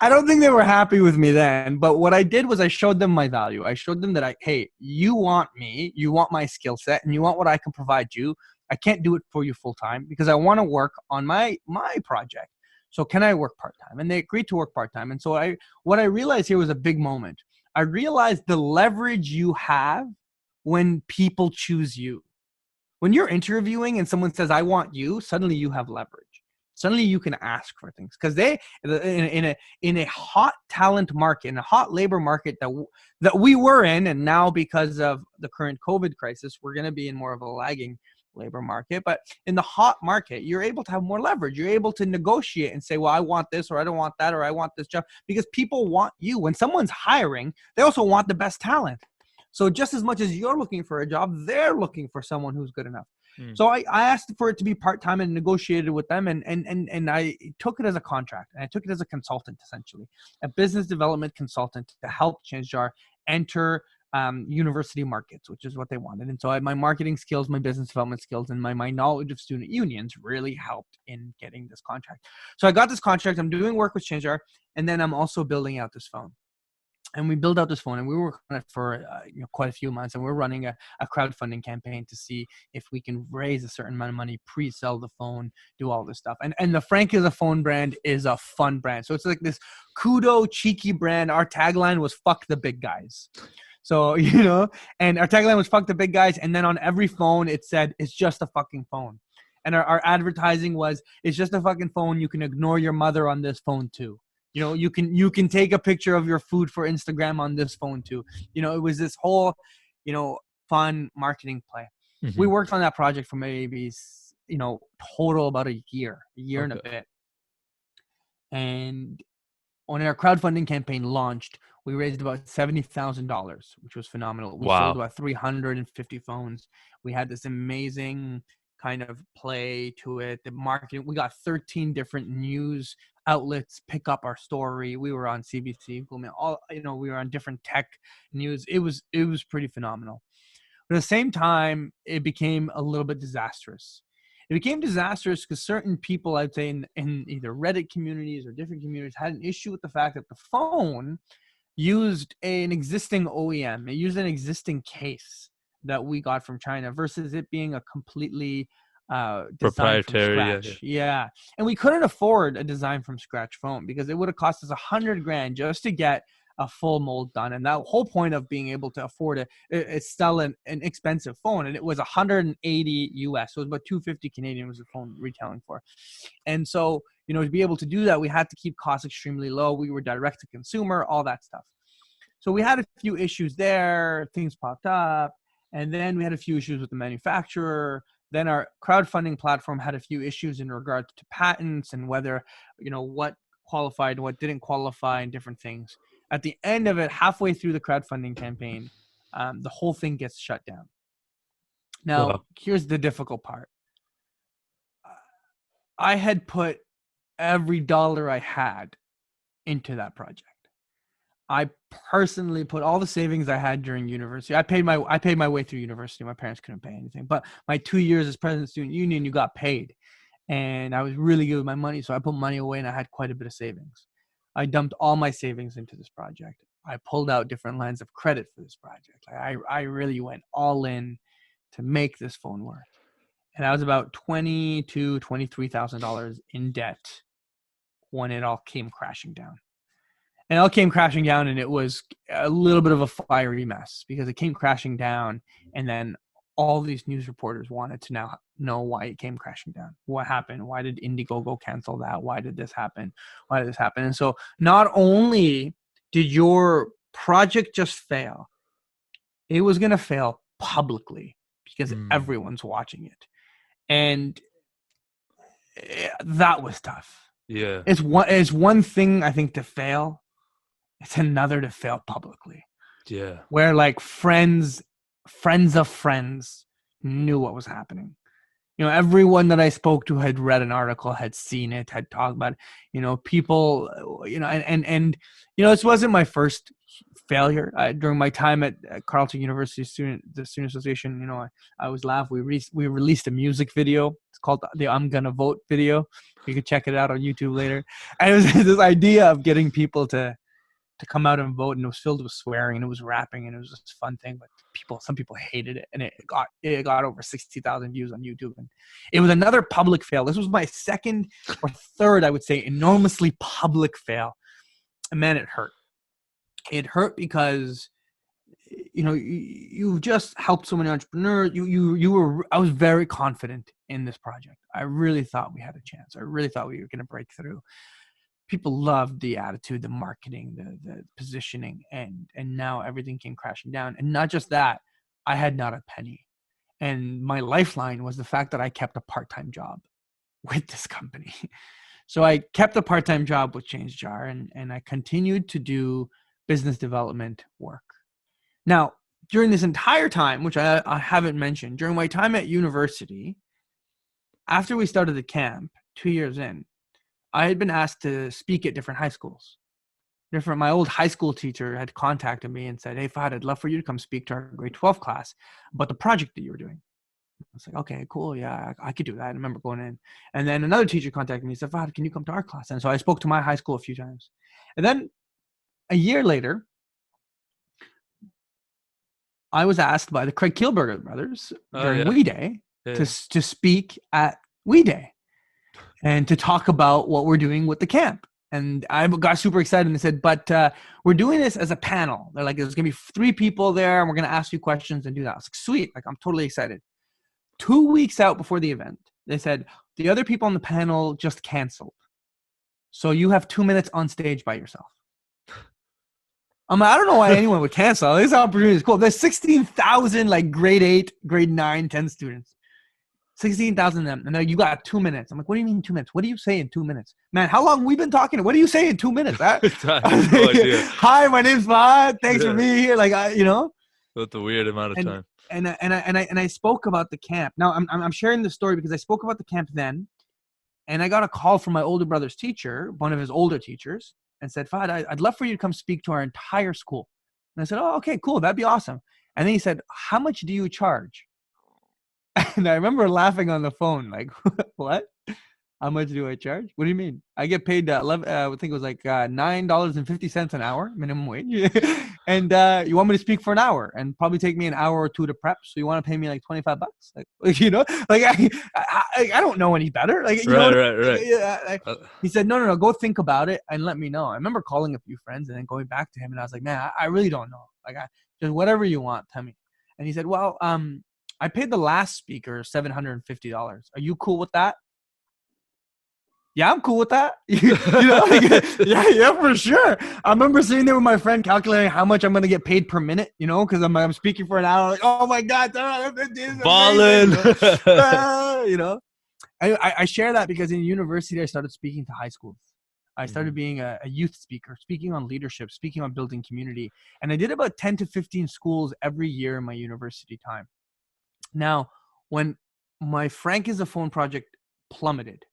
I don't think they were happy with me then, but what I did was I showed them my value. I showed them that hey, you want me, you want my skill set, and you want what I can provide you. I can't do it for you full time, because I want to work on my project. So can I work part-time? And they agreed to work part-time. And so what I realized here was a big moment. I realized the leverage you have when people choose you. When you're interviewing and someone says, I want you, suddenly you have leverage. Suddenly you can ask for things because they in a hot talent market, in a hot labor market that we were in, and now because of the current COVID crisis, we're going to be in more of a lagging labor market. But in the hot market, you're able to have more leverage. You're able to negotiate and say, well, I want this, or I don't want that, or I want this job, because people want you. When someone's hiring, they also want the best talent. So just as much as you're looking for a job, they're looking for someone who's good enough. So I asked for it to be part-time and negotiated with them, and I took it as a contract, and I took it as a consultant, essentially, a business development consultant to help ChangeJar enter university markets, which is what they wanted. And so my marketing skills, my business development skills, and my knowledge of student unions really helped in getting this contract. So I got this contract. I'm doing work with ChangeJar, and then I'm also building out this phone. And we built out this phone, and we worked on it for quite a few months. And we're running a crowdfunding campaign to see if we can raise a certain amount of money, pre-sell the phone, do all this stuff. And the Frank is a phone brand is a fun brand. So it's like this kudo, cheeky brand. Our tagline was "fuck the big guys." So, and our tagline was "fuck the big guys." And then on every phone, it said, "It's just a fucking phone." And our advertising was, "It's just a fucking phone. You can ignore your mother on this phone too. You can take a picture of your food for Instagram on this phone too." It was this whole, fun marketing play. Mm-hmm. We worked on that project for maybe, total about a year and a bit. And when our crowdfunding campaign launched, we raised about $70,000, which was phenomenal. We sold about 350 phones. We had this amazing kind of play to it. The marketing, we got 13 different news outlets pick up our story. We were on CBC, we were on different tech news. It was pretty phenomenal. But at the same time, it became a little bit disastrous. It became disastrous because certain people, I'd say in either Reddit communities or different communities, had an issue with the fact that the phone used an existing OEM. It used an existing case that we got from China versus it being a completely proprietary. Yeah. And we couldn't afford a design from scratch phone because it would have cost us $100,000 just to get a full mold done. And that whole point of being able to afford it sell an expensive phone, and it was 180 US, so it was about 250 Canadian was the phone retailing for. And so to be able to do that, we had to keep costs extremely low. We were direct to consumer, all that stuff. So we had a few issues there. Things popped up, and then we had a few issues with the manufacturer. Then our crowdfunding platform had a few issues in regards to patents and whether, what qualified, what didn't qualify, and different things. At the end of it, halfway through the crowdfunding campaign, the whole thing gets shut down. Now, here's the difficult part. I had put every dollar I had into that project. I personally put all the savings I had during university. I paid my way through university. My parents couldn't pay anything, but my 2 years as president of student union, you got paid, and I was really good with my money. So I put money away, and I had quite a bit of savings. I dumped all my savings into this project. I pulled out different lines of credit for this project. I really went all in to make this phone work, and I was about $22,000 to $23,000 in debt when it all came crashing down. And it all came crashing down, and it was a little bit of a fiery mess because it came crashing down, and then all these news reporters wanted to now know why it came crashing down. What happened? Why did Indiegogo cancel that? Why did this happen? Why did this happen? And so not only did your project just fail, it was going to fail publicly because everyone's watching it. And that was tough. Yeah. It's one thing, I think, to fail. It's another to fail publicly. Yeah. Where like friends of friends knew what was happening. Everyone that I spoke to had read an article, had seen it, had talked about it. People, and this wasn't my first failure. During my time at Carleton University the Student Association, I always laugh. We released a music video. It's called the "I'm Gonna Vote" video. You can check it out on YouTube later. And it was this idea of getting people to to come out and vote, and it was filled with swearing, and it was rapping, and it was just a fun thing. But some people hated it, and it got over 60,000 views on YouTube, and it was another public fail. This was my second or third, I would say, enormously public fail. And man, it hurt. It hurt because you just helped so many entrepreneurs. I was very confident in this project. I really thought we had a chance. I really thought we were going to break through. People loved the attitude, the marketing, the positioning, and now everything came crashing down. And not just that, I had not a penny. And my lifeline was the fact that I kept a part-time job with this company. So I kept a part-time job with ChangeJar, and I continued to do business development work. Now, during this entire time, which I haven't mentioned, during my time at university, after we started the camp, 2 years in, I had been asked to speak at different high schools. My old high school teacher had contacted me and said, "Hey, Fahd, I'd love for you to come speak to our grade 12 class about the project that you were doing." I was like, "Okay, cool. Yeah, I could do that." I remember going in. And then another teacher contacted me and said, "Fahd, can you come to our class?" And so I spoke to my high school a few times. And then a year later, I was asked by the Craig Kielburger brothers during We Day to speak at We Day and to talk about what we're doing with the camp. And I got super excited and they said, "But we're doing this as a panel." They're like, "There's going to be 3 people there and we're going to ask you questions and do that." I was like, "Sweet." Like, I'm totally excited. 2 weeks out before the event, they said, "The other people on the panel just canceled. So you have 2 minutes on stage by yourself." I don't know why anyone would cancel. This opportunity is cool. There's 16,000 like grade 8, grade 9, 10 students. 16,000 of them. And they're like, "You got 2 minutes." I'm like, "What do you mean 2 minutes? What do you say in 2 minutes? Man, how long we been talking? What do you say in 2 minutes?" I have no idea. "Hi, my name's Fahd. Thanks for being here." Like, That's a weird amount of time. And I spoke about the camp. Now I'm sharing this story because I spoke about the camp then, and I got a call from my older brother's teacher, one of his older teachers, and said, "Fahd, I'd love for you to come speak to our entire school." And I said, "Oh, okay, cool. That'd be awesome." And then he said, "How much do you charge?" And I remember laughing on the phone, like, "What? How much do I charge? What do you mean? I get paid I think it was like $9.50 an hour, minimum wage. And you want me to speak for an hour and probably take me an hour or two to prep. So you want to pay me like $25?" Like I don't know any better. Like, Right. He said, no, go think about it and let me know. I remember calling a few friends and then going back to him, and I was like, "Man, I really don't know. Like, just whatever you want, tell me." And he said, "Well, I paid the last speaker $750. Are you cool with that?" "Yeah, I'm cool with that." Yeah, for sure. I remember sitting there with my friend calculating how much I'm going to get paid per minute, because I'm speaking for an hour. Like, "Oh my God, ballin'." I share that because in university, I started speaking to high schools. I started being a youth speaker, speaking on leadership, speaking on building community. And I did about 10 to 15 schools every year in my university time. Now, when my Francophone project plummeted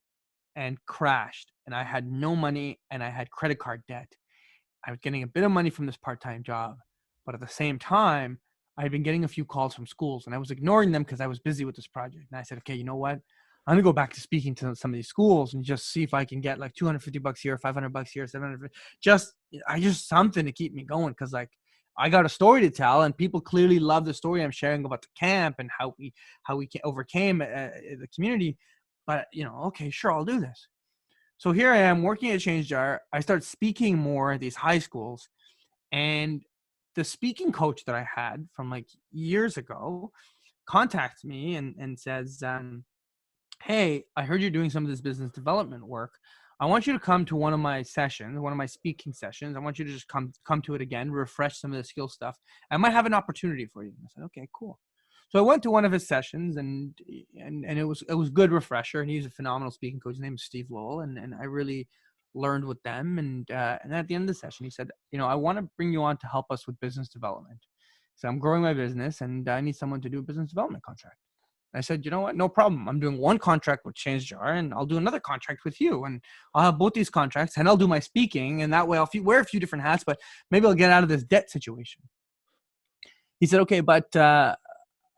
and crashed, and I had no money and I had credit card debt, I was getting a bit of money from this part-time job, but at the same time, I had been getting a few calls from schools, and I was ignoring them because I was busy with this project. And I said, "Okay, you know what? I'm gonna go back to speaking to some of these schools and just see if I can get like $250 here, $500 here, $700, just something to keep me going." Cause like, I got a story to tell, and people clearly love the story I'm sharing about the camp and how we overcame the community. But okay, sure, I'll do this. So here I am working at ChangeJar. I start speaking more at these high schools, and the speaking coach that I had from like years ago contacts me and says, "Hey, I heard you're doing some of this business development work. I want you to come to one of my sessions, one of my speaking sessions. I want you to just come to it again, refresh some of the skill stuff. I might have an opportunity for you." And I said, "Okay, cool." So I went to one of his sessions, and it was good refresher. And he's a phenomenal speaking coach. His name is Steve Lowell, and I really learned with them. And at the end of the session, he said, "I want to bring you on to help us with business development. So I'm growing my business, and I need someone to do a business development contract." I said, "You know what? No problem. I'm doing one contract with ChangeJar, and I'll do another contract with you. And I'll have both these contracts, and I'll do my speaking. And that way I'll wear a few different hats, but maybe I'll get out of this debt situation." He said, "Okay, but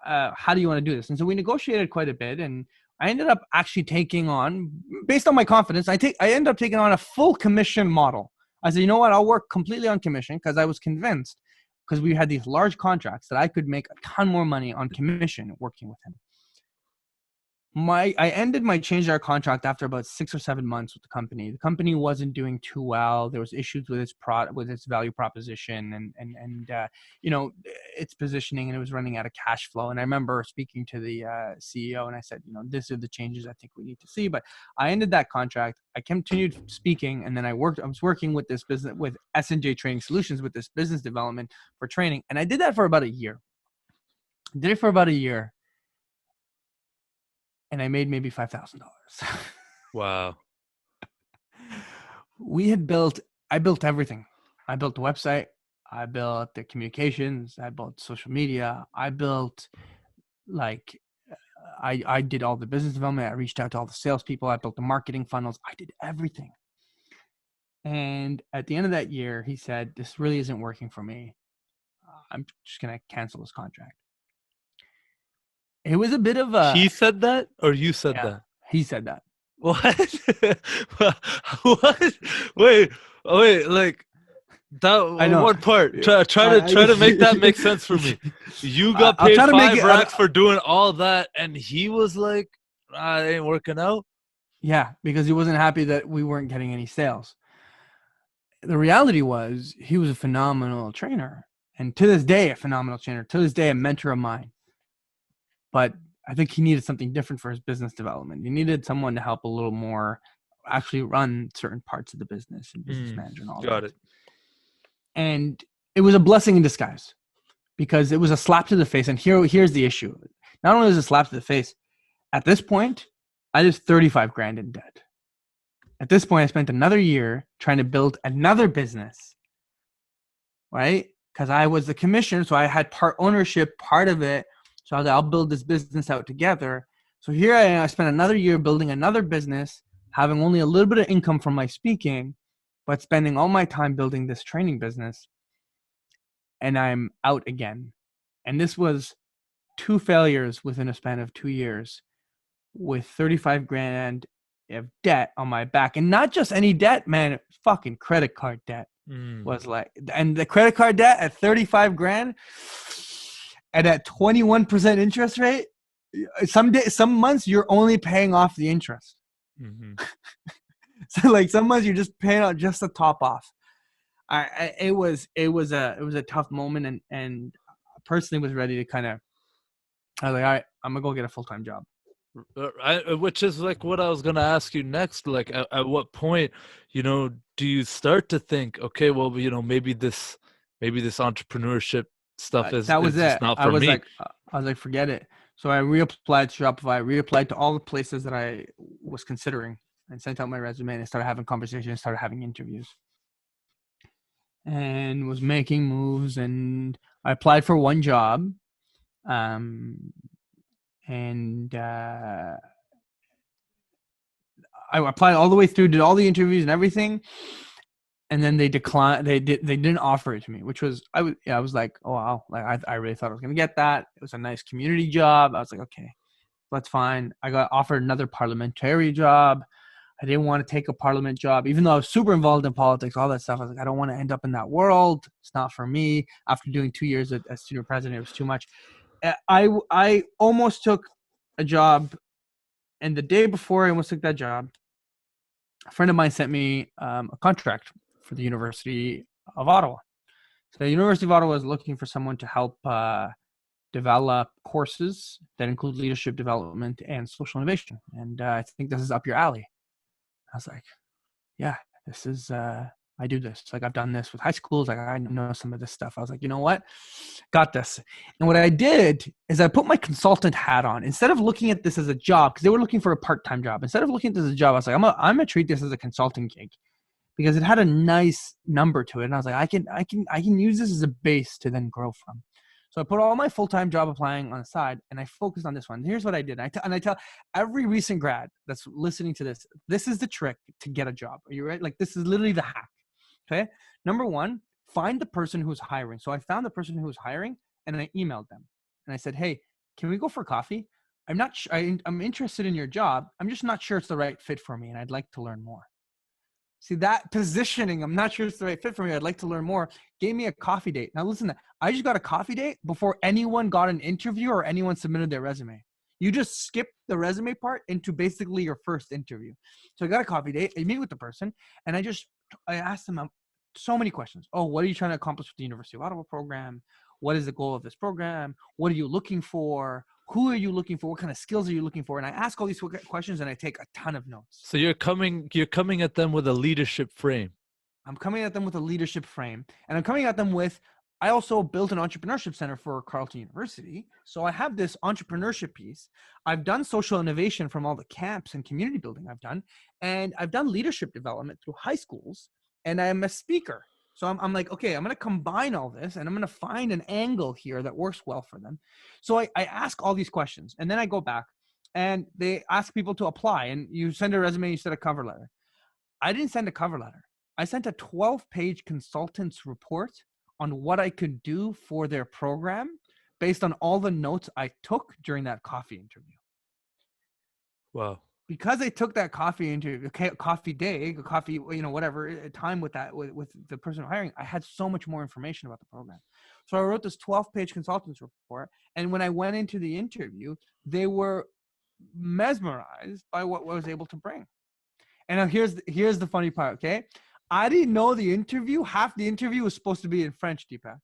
how do you want to do this?" And so we negotiated quite a bit, and I ended up actually taking on, based on my confidence, I ended up taking on a full commission model. I said, you know what? I'll work completely on commission because I was convinced, because we had these large contracts, that I could make a ton more money on commission working with him. I ended my change our contract after about 6 or 7 months with the company. The company wasn't doing too well. There was issues with its product, with its value proposition, and its positioning, and it was running out of cash flow. And I remember speaking to the CEO, and I said, these are the changes I think we need to see. But I ended that contract. I continued speaking, and then I was working with this business, with S&J Training Solutions, with this business development for training, and I did that for about a year. And I made maybe $5,000. Wow. I built everything. I built the website. I built the communications. I built social media. I built I did all the business development. I reached out to all the salespeople. I built the marketing funnels. I did everything. And at the end of that year, he said, this really isn't working for me. I'm just going to cancel this contract. It was a bit of a... He said that, or you said that? He said that. What? What? Wait, like that. I know. One part. Try to make that make sense for me. You got paid $5 for doing all that, and he was like, it ain't working out. Yeah, because he wasn't happy that we weren't getting any sales. The reality was, he was a phenomenal trainer, and to this day, a phenomenal trainer. To this day, a mentor of mine. But I think he needed something different for his business development. He needed someone to help a little more, actually run certain parts of the business and business manager and all that. Got it. And it was a blessing in disguise, because it was a slap to the face. And here's the issue. Not only was it a slap to the face, at this point, I was 35 grand in debt. At this point, I spent another year trying to build another business, right? Because I was the commissioner, so I had part ownership, part of it. So I was like, I'll build this business out together. So here I am. I spent another year building another business, having only a little bit of income from my speaking, but spending all my time building this training business. And I'm out again. And this was 2 failures within a span of 2 years, with 35 grand of debt on my back. And not just any debt, man, fucking credit card debt was like, and the credit card debt at 35 grand and at 21% interest rate. Some months you're only paying off the interest. So like some months you're just paying out just the top off. It was a tough moment, and personally was ready to kind of, I was like, all right, I'm gonna go get a full-time job. Which is like what I was gonna ask you next. Like, at what point, do you start to think, okay, well, maybe this entrepreneurship stuff is just not for me. I was like, forget it. So I reapplied to Shopify, reapplied to all the places that I was considering, and sent out my resume, and started having conversations, started having interviews, and was making moves. And I applied for one job, and I applied all the way through, did all the interviews and everything, and then they declined. They didn't offer it to me, which was I was like, oh wow, like I really thought I was gonna get that. It was a nice community job. I was like, okay, that's fine. I got offered another parliamentary job. I didn't want to take a parliament job, even though I was super involved in politics, all that stuff. I was like, I don't want to end up in that world. It's not for me. After doing 2 years as student president, it was too much. I almost took a job, and the day before I almost took that job, a friend of mine sent me a contract for the University of Ottawa. So the University of Ottawa is looking for someone to help develop courses that include leadership development and social innovation. And I think this is up your alley. I was like, yeah, this is, I do this. Like, I've done this with high schools. Like, I know some of this stuff. I was like, you know what? Got this. And what I did is I put my consultant hat on. Instead of looking at this as a job, because they were looking for a part-time job. Instead of looking at this as a job, I was like, I'm gonna treat this as a consulting gig, because it had a nice number to it. And I was like, I can use this as a base to then grow from. So I put all my full-time job applying on the side, and I focused on this one. Here's what I did. I tell every recent grad that's listening to this, this is the trick to get a job. Are you ready? Like, this is literally the hack. Okay. Number one, find the person who's hiring. So I found the person who was hiring, and I emailed them, and I said, hey, can we go for coffee? I'm interested in your job. I'm just not sure it's the right fit for me, and I'd like to learn more. See that positioning, I'm not sure it's the right fit for me. I'd like to learn more. Gave me a coffee date. Now listen, I just got a coffee date before anyone got an interview or anyone submitted their resume. You just skip the resume part into basically your first interview. So I got a coffee date. I meet with the person, and I asked them so many questions. Oh, what are you trying to accomplish with the University of Ottawa program? What is the goal of this program? What are you looking for? Who are you looking for? What kind of skills are you looking for? And I ask all these questions, and I take a ton of notes. So you're coming at them with a leadership frame. I'm coming at them with a leadership frame, and I'm coming at them with, I also built an entrepreneurship center for Carleton University. So I have this entrepreneurship piece. I've done social innovation from all the camps and community building I've done. And I've done leadership development through high schools, and I'm a speaker. So I'm like, okay, I'm going to combine all this, and I'm going to find an angle here that works well for them. So I ask all these questions, and then I go back and they ask people to apply, and you send a resume, you send a cover letter. I didn't send a cover letter. I sent a 12-page consultant's report on what I could do for their program based on all the notes I took during that coffee interview. Wow. Because I took that coffee interview, coffee day, coffee, whatever time with the person hiring, I had so much more information about the program. So I wrote this 12-page consultant's report. And when I went into the interview, they were mesmerized by what I was able to bring. And now here's the funny part, okay? I didn't know the interview. Half the interview was supposed to be in French, Deepak.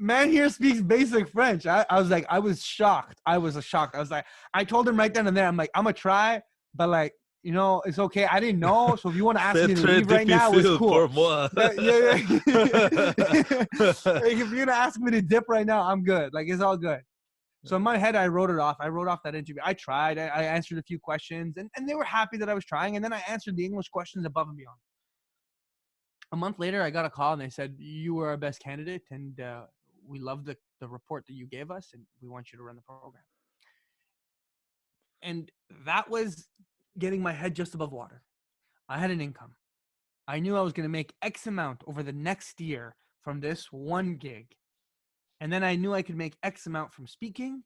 Man here speaks basic French. I was shocked. I was shocked. I was like, I told him right then and there, I'm like, I'm going to try, but like, it's okay. I didn't know. So if you want to ask me to leave right now, it's cool. Yeah. Like, if you're going to ask me to dip right now, I'm good. Like, it's all good. So in my head, I wrote it off. I wrote off that interview. I tried. I answered a few questions, and they were happy that I was trying. And then I answered the English questions above and beyond. A month later, I got a call, and they said, you were our best candidate, and we love the report that you gave us, and we want you to run the program. And that was getting my head just above water. I had an income. I knew I was going to make X amount over the next year from this one gig. And then I knew I could make X amount from speaking.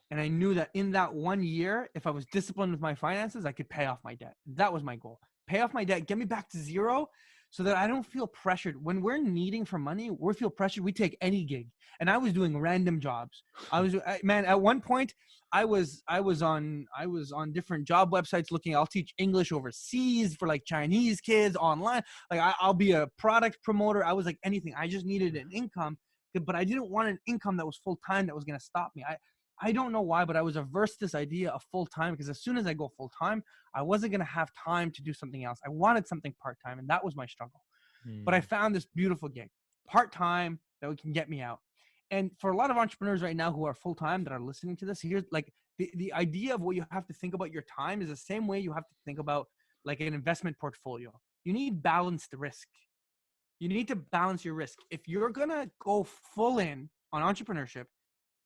And I knew that in that 1 year, if I was disciplined with my finances, I could pay off my debt. That was my goal. Pay off my debt, get me back to zero so that I don't feel pressured. When we're needing for money, we feel pressured. We take any gig. And I was doing random jobs. At one point, I was on different job websites looking. I'll teach English overseas for like Chinese kids online. Like I'll be a product promoter. I was like anything. I just needed an income. But I didn't want an income that was full-time that was going to stop me. I don't know why, but I was averse to this idea of full-time because as soon as I go full-time, I wasn't going to have time to do something else. I wanted something part-time, and that was my struggle. But I found this beautiful gig, part-time, that can get me out. And for a lot of entrepreneurs right now who are full-time that are listening to this, here's like the idea of what you have to think about your time is the same way you have to think about like an investment portfolio. You need balanced risk. You need to balance your risk. If you're going to go full in on entrepreneurship,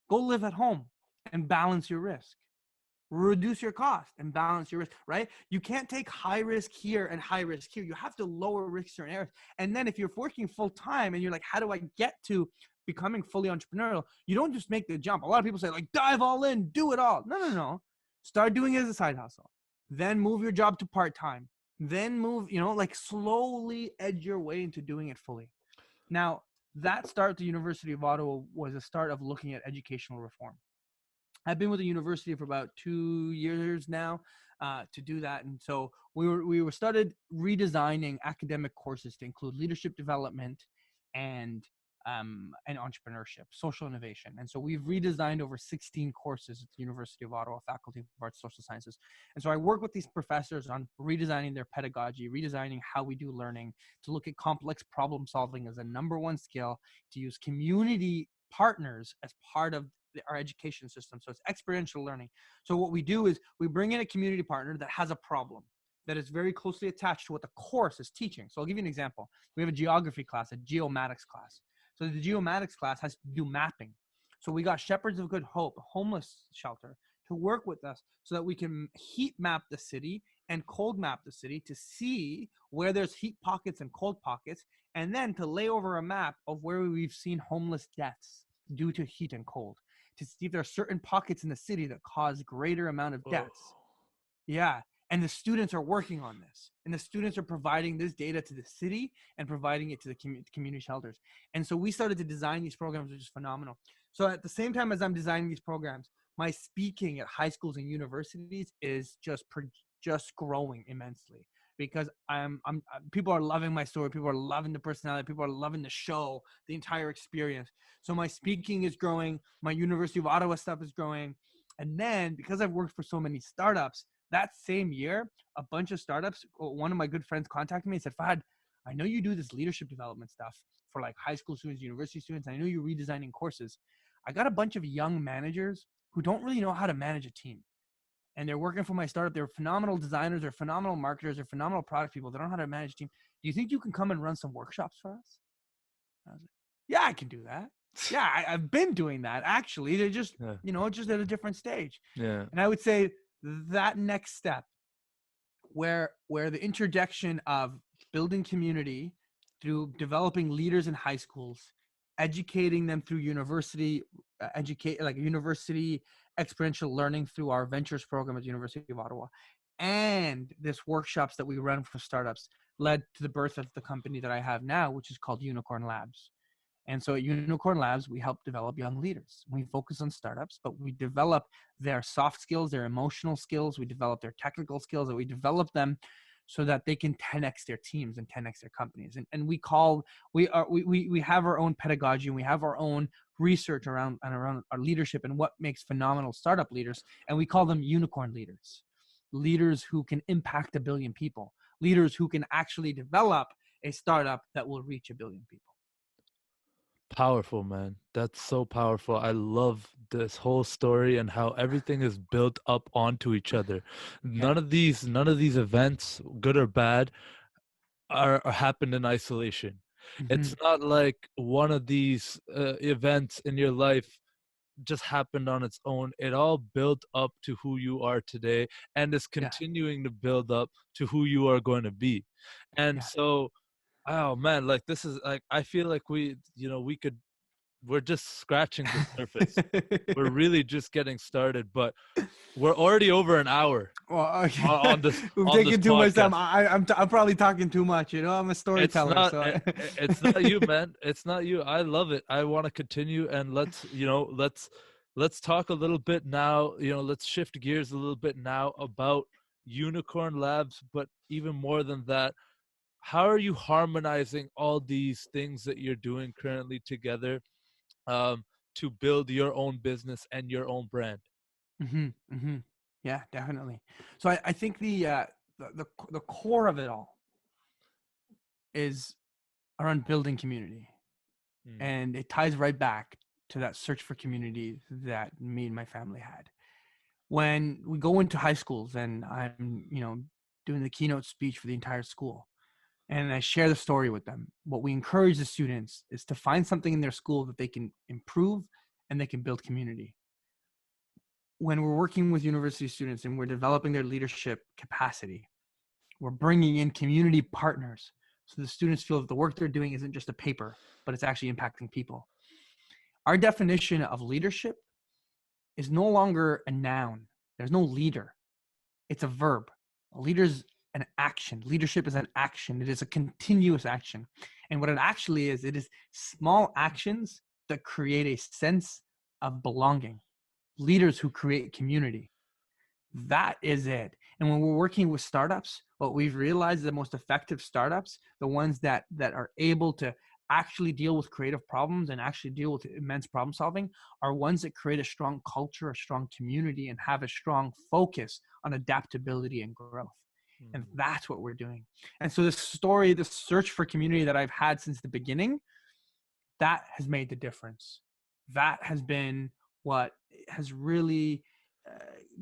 go live at home and balance your risk. Reduce your cost and balance your risk, right? You can't take high risk here and high risk here. You have to lower risk certain areas. And then if you're working full time and you're like, how do I get to becoming fully entrepreneurial? You don't just make the jump. A lot of people say like, dive all in, do it all. No. Start doing it as a side hustle. Then move your job to part-time. Then move, like slowly edge your way into doing it fully. Now, that start at the University of Ottawa was a start of looking at educational reform. I've been with the university for about 2 years now to do that. And so we were started redesigning academic courses to include leadership development and entrepreneurship, social innovation. And so we've redesigned over 16 courses at the University of Ottawa, Faculty of Arts, Social Sciences. And so I work with these professors on redesigning their pedagogy, redesigning how we do learning, to look at complex problem solving as a number one skill, to use community partners as part of our education system. So it's experiential learning. So what we do is we bring in a community partner that has a problem that is very closely attached to what the course is teaching. So I'll give you an example. We have a geography class, a geomatics class. So the geomatics class has to do mapping. So we got Shepherds of Good Hope, a homeless shelter, to work with us so that we can heat map the city and cold map the city to see where there's heat pockets and cold pockets, and then to lay over a map of where we've seen homeless deaths due to heat and cold, to see if there are certain pockets in the city that cause greater amount of deaths. Yeah. And the students are working on this, and the students are providing this data to the city and providing it to the community shelters. And so we started to design these programs, which is phenomenal. So at the same time as I'm designing these programs, my speaking at high schools and universities is just growing immensely, because people are loving my story. People are loving the personality. People are loving the show, the entire experience. So my speaking is growing. My University of Ottawa stuff is growing. And then because I've worked for so many startups, that same year, a bunch of startups, one of my good friends contacted me and said, Fahd, I know you do this leadership development stuff for like high school students, university students. I know you're redesigning courses. I got a bunch of young managers who don't really know how to manage a team. And they're working for my startup. They're phenomenal designers. They're phenomenal marketers. They're phenomenal product people. They don't know how to manage a team. Do you think you can come and run some workshops for us? I was like, yeah, I can do that. Yeah, I've been doing that. Actually, they're just, just at a different stage. Yeah. And I would say that next step where the interjection of building community through developing leaders in high schools, educating them through university, university experiential learning through our ventures program at the University of Ottawa, and this workshops that we run for startups led to the birth of the company that I have now, which is called Unicorn Labs. And so at Unicorn Labs, we help develop young leaders. We focus on startups, but we develop their soft skills, their emotional skills. We develop their technical skills, and we develop them so that they can 10x their teams and 10x their companies. And we have our own pedagogy, and we have our own research around our leadership and what makes phenomenal startup leaders. And we call them unicorn leaders, leaders who can impact 1 billion people, leaders who can actually develop a startup that will reach 1 billion people. Powerful, man. That's so powerful. I love this whole story and how everything is built up onto each other. Yeah. None of these events, good or bad, are happened in isolation. It's not like one of these events in your life just happened on its own. It all built up to who you are today, and is continuing to build up to who you are going to be. And so, oh man, like this is like, I feel like we're just scratching the surface. We're really just getting started, but we're already over an hour. Well, okay. on this We've on this taken too much time. podcast. I'm probably talking too much. I'm a storyteller. It's not you, man. It's not you. I love it. I want to continue, and let's talk a little bit now. Let's shift gears a little bit now about Unicorn Labs, but even more than that, how are you harmonizing all these things that you're doing currently together to build your own business and your own brand? Yeah, definitely. So I think the core of it all is around building community, and it ties right back to that search for community that me and my family had. When we go into high schools and I'm doing the keynote speech for the entire school, and I share the story with them, what we encourage the students is to find something in their school that they can improve and they can build community. When we're working with university students and we're developing their leadership capacity, we're bringing in community partners so the students feel that the work they're doing isn't just a paper, but it's actually impacting people. Our definition of leadership is no longer a noun. There's no leader. It's a verb. A leader's an action. Leadership is an action. It is a continuous action. And what it actually is, it is small actions that create a sense of belonging. Leaders who create community. That is it. And when we're working with startups, what we've realized is the most effective startups, the ones that are able to actually deal with creative problems and actually deal with immense problem solving, are ones that create a strong culture, a strong community, and have a strong focus on adaptability and growth. And that's what we're doing. And so this story, this search for community that I've had since the beginning, that has made the difference. That has been what has really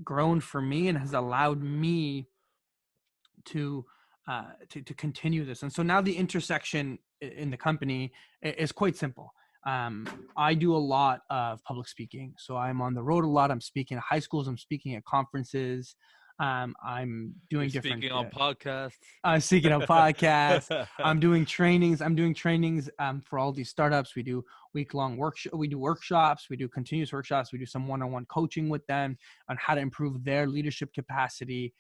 grown for me and has allowed me to continue this. And so now the intersection in the company is quite simple. I do a lot of public speaking. So I'm on the road a lot. I'm speaking at high schools. I'm speaking at conferences. I'm doing different. Speaking on podcasts. I'm speaking on podcasts. I'm doing trainings. For all these startups. We do week-long we do workshops. We do continuous workshops. We do some one-on-one coaching with them on how to improve their leadership capacity.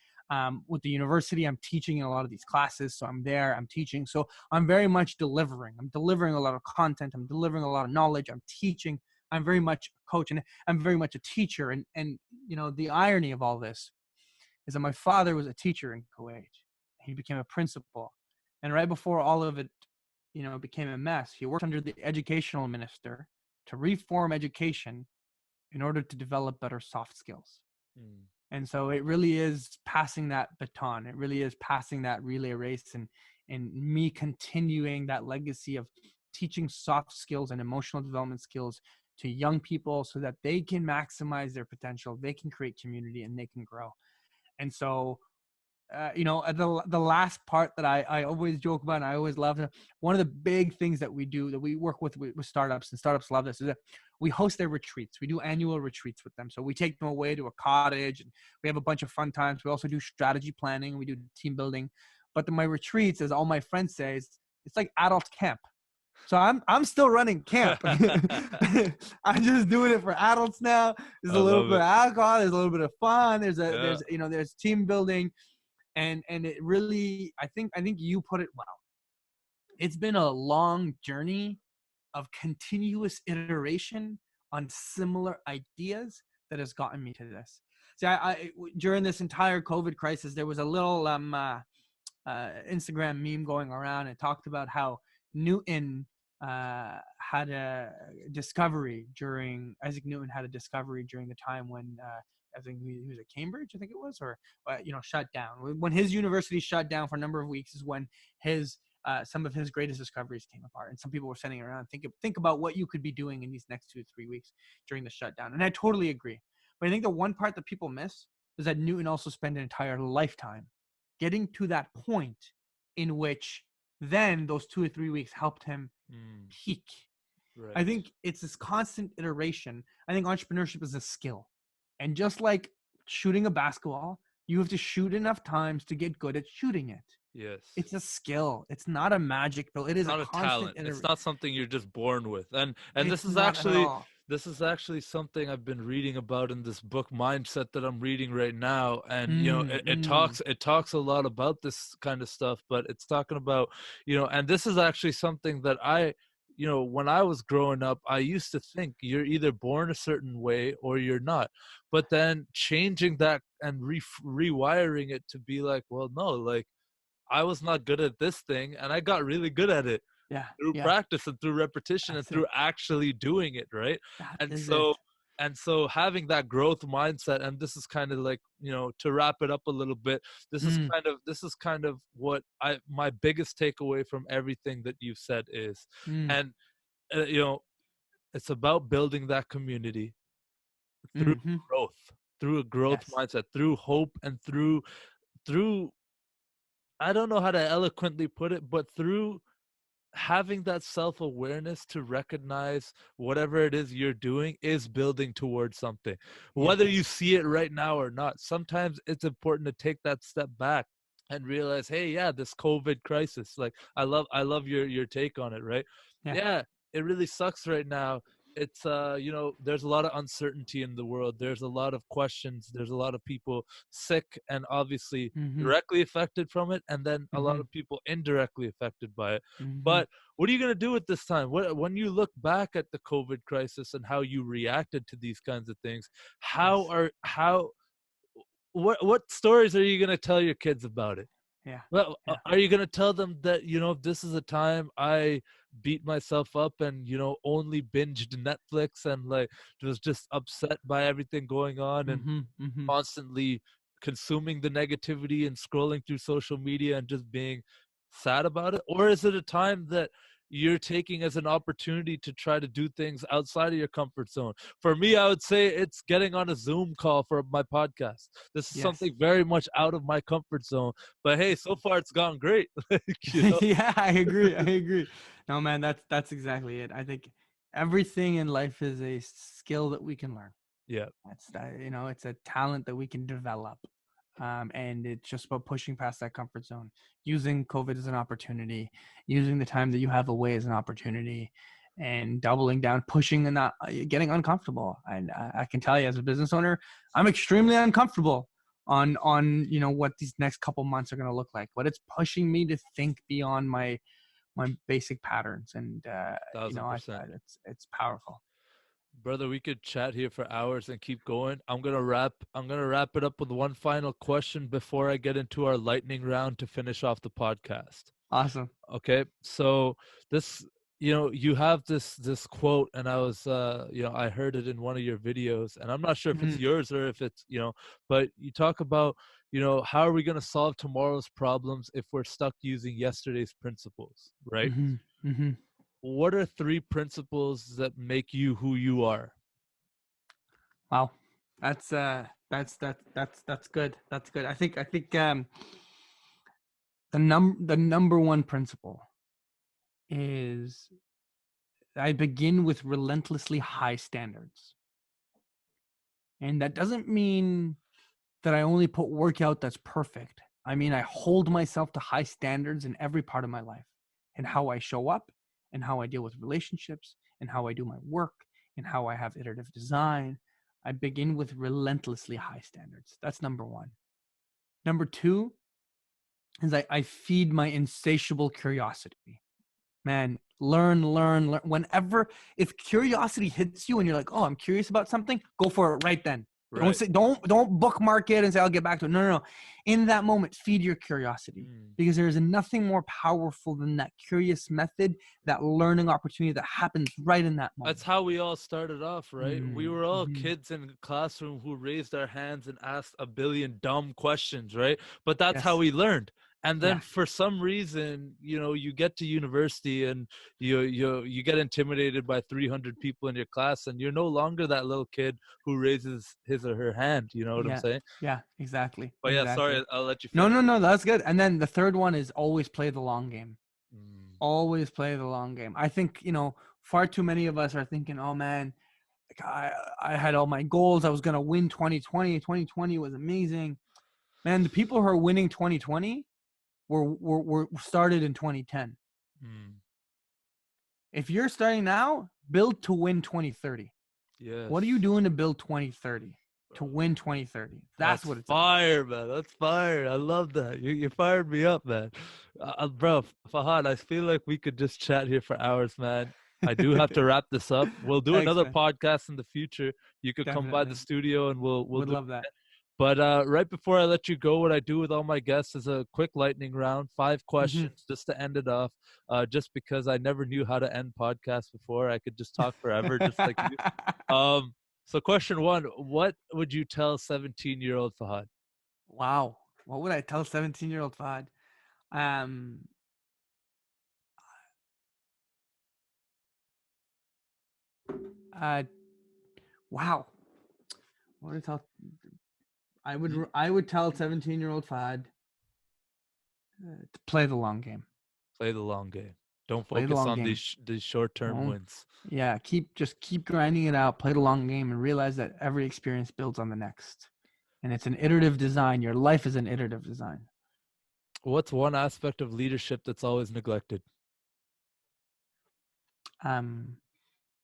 With the university, I'm teaching in a lot of these classes. So I'm there, I'm teaching. So I'm very much delivering. I'm delivering a lot of content. I'm delivering a lot of knowledge. I'm teaching. I'm very much a coach, and I'm very much a teacher. And the irony of all this is that my father was a teacher in Kuwait. He became a principal. And right before all of it, became a mess, he worked under the educational minister to reform education in order to develop better soft skills. Mm. And so it really is passing that baton. It really is passing that relay race, and me continuing that legacy of teaching soft skills and emotional development skills to young people so that they can maximize their potential, they can create community, and they can grow. And so, the last part that I always joke about, and I always love, one of the big things that we do, that we work with startups, and startups love this, is that we host their retreats. We do annual retreats with them. So we take them away to a cottage, and we have a bunch of fun times. We also do strategy planning. We do team building. But my retreats, as all my friends say, it's like adult camp. So I'm still running camp. I'm just doing it for adults now. There's I a little love bit of it. alcohol. There's a little bit of fun. Yeah. There's team building, and it really, I think you put it well. It's been a long journey of continuous iteration on similar ideas that has gotten me to this. See, during this entire COVID crisis, there was a little Instagram meme going around, and talked about how Newton had a discovery during Isaac Newton had a discovery during the time when I think he was at Cambridge, I think it was, or shut down. When his university shut down for a number of weeks is when his some of his greatest discoveries came apart. And some people were sending around, think about what you could be doing in these next 2 to 3 weeks during the shutdown. And I totally agree. But I think the one part that people miss is that Newton also spent an entire lifetime getting to that point in which then those 2 or 3 weeks helped him peak. Right. I think it's this constant iteration. I think entrepreneurship is a skill. And just like shooting a basketball, you have to shoot enough times to get good at shooting it. Yes. It's a skill. It's not a magic pill. It is Not a a constant talent. It's not something you're just born with. And It's not at all. this is actually something I've been reading about in this book Mindset that I'm reading right now. And it talks a lot about this kind of stuff, but it's talking about, and this is actually something that when I was growing up, I used to think you're either born a certain way or you're not. But then changing that and rewiring it to be like, well, no, like, I was not good at this thing, and I got really good at it through practice and through repetition. That's and through it. actually doing it, right? That is it. And so having that growth mindset, and this is kind of like, to wrap it up a little bit, this is kind of what my biggest takeaway from everything that you've said is, and it's about building that community through through a growth mindset, through hope, and through I don't know how to eloquently put it, but through having that self-awareness to recognize whatever it is you're doing is building towards something, whether you see it right now or not. Sometimes it's important to take that step back and realize, hey, this COVID crisis, like, I love your take on it, right? It really sucks right now. It's there's a lot of uncertainty in the world. There's a lot of questions. There's a lot of people sick and obviously directly affected from it, and then a lot of people indirectly affected by it. But what are you going to do at this time? When you look back at the COVID crisis and how you reacted to these kinds of things, what stories are you going to tell your kids about it? Well, are you going to tell them that, this is a time I beat myself up and, only binged Netflix and like was just upset by everything going on and constantly consuming the negativity and scrolling through social media and just being sad about it? Or is it a time that you're taking as an opportunity to try to do things outside of your comfort zone? For me, I would say it's getting on a Zoom call for my podcast. This is something very much out of my comfort zone, but hey, so far it's gone great. Yeah, I agree. No, man, that's exactly it. I think everything in life is a skill that we can learn. That's it's a talent that we can develop. And it's just about pushing past that comfort zone, using COVID as an opportunity, using the time that you have away as an opportunity, and doubling down, pushing and not getting uncomfortable. And I can tell you, as a business owner, I'm extremely uncomfortable on what these next couple months are going to look like, but it's pushing me to think beyond my basic patterns, and I 1000%. it's powerful. Brother, we could chat here for hours and keep going. I'm gonna wrap it up with one final question before I get into our lightning round to finish off the podcast. Awesome. Okay, so this, you have this quote, and I heard it in one of your videos, and I'm not sure if it's yours or if it's, but you talk about, how are we going to solve tomorrow's problems if we're stuck using yesterday's principles, right? Mm-hmm. Mm-hmm. What are 3 principles that make you who you are? Wow, that's good. That's good. I think the number one principle is I begin with relentlessly high standards. And that doesn't mean that I only put work out that's perfect. I mean, I hold myself to high standards in every part of my life, and how I show up, and how I deal with relationships, and how I do my work, and how I have iterative design. I begin with relentlessly high standards. That's number one. Number two is I feed my insatiable curiosity. Man, learn. Whenever, if curiosity hits you and you're like, oh, I'm curious about something, go for it right then. Don't Right. say, don't bookmark it and say I'll get back to it. No. In that moment, feed your curiosity, because there is nothing more powerful than that curious method, that learning opportunity that happens right in that moment. That's how we all started off, right? We were all Mm-hmm. kids in the classroom who raised our hands and asked a billion dumb questions, right? But that's how Yes. we learned. And then Yeah. for some reason, you get to university and you get intimidated by 300 people in your class, and you're no longer that little kid who raises his or her hand. You know what I'm Yeah. saying? Yeah. Exactly. But yeah, Exactly. sorry, I'll let you No. finish. That's good. And then the third one is always play the long game. Mm, Always play the long game. I think, far too many of us are thinking, oh man, like I had all my goals. I was going to win 2020. 2020 was amazing. Man, the people who are winning 2020 were started in 2010. mm, If you're starting now, build to win 2030. yes. What are you doing to build 2030? To win 2030? That's what it's about. Fire, man. That's fire. I love that. You fired me up, man. Bro, Fahad, I feel like we could just chat here for hours, man. I do have to wrap this up. We'll do Thanks, another man. podcast in the future. You could come by the Definitely. studio and we'll Would do love that. it. But right before I let you go, what I do with all my guests is a quick lightning round, 5 Mm-hmm. questions just to end it off. Just because I never knew how to end podcasts before, I could just talk forever, just like you. Um, so question 1, what would you tell 17-year-old Fahad? Wow. What would I tell 17-year-old Fahd? Um, uh, wow. What would I tell? I would tell 17-year-old Fahd to play the long game. Play the long game. Don't Play the focus long on game. these short-term Don't, wins. yeah, keep grinding it out. Play the long game and realize that every experience builds on the next. And it's an iterative design. Your life is an iterative design. What's one aspect of leadership that's always neglected?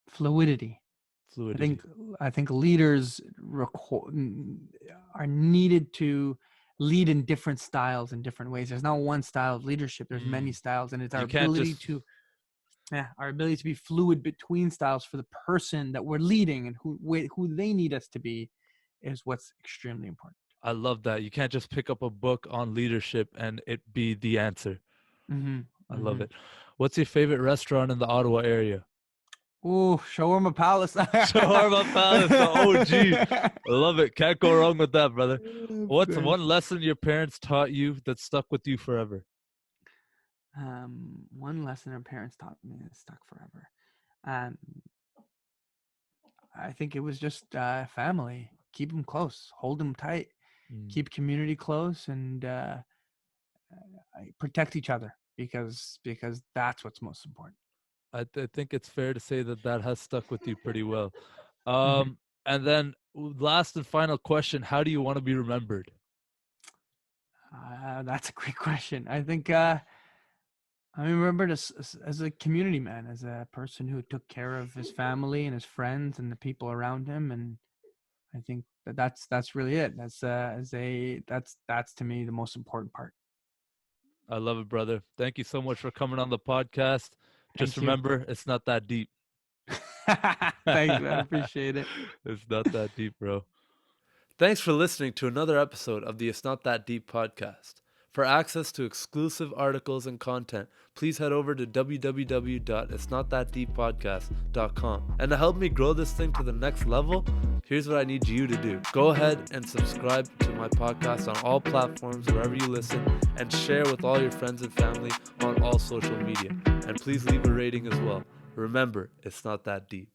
Fluidity. Fluidity. I think leaders are needed to lead in different styles in different ways. There's not one style of leadership. There's many Mm. styles, and it's You can't just our ability to be fluid between styles for the person that we're leading and who they need us to be is what's extremely important. I love that. You can't just pick up a book on leadership and it be the answer. Mm-hmm. I love Mm-hmm. it. What's your favorite restaurant in the Ottawa area? Ooh, Shawarma Palace. Shawarma Palace, the OG. I love it. Can't go wrong with that, brother. Of What's course. one lesson your parents taught you that stuck with you forever? One lesson our parents taught me that stuck forever. Um, I think it was just family. Keep them close, hold them tight, Mm. keep community close, and protect each other because that's what's most important. I think it's fair to say that that has stuck with you pretty well. Mhm. And then last and final question: how do you want to be remembered? That's a great question. I think I remembered as a community man, as a person who took care of his family and his friends and the people around him, and I think that's really it. That's to me the most important part. I love it, brother. Thank you so much for coming on the podcast. Just Thank you. remember, it's not that deep. Thanks, man. Appreciate it. It's not that deep, bro. Thanks for listening to another episode of the It's Not That Deep podcast. For access to exclusive articles and content, please head over to www.itsnotthatdeeppodcast.com. And to help me grow this thing to the next level, here's what I need you to do. Go ahead and subscribe to my podcast on all platforms, wherever you listen, and share with all your friends and family on all social media. And please leave a rating as well. Remember, it's not that deep.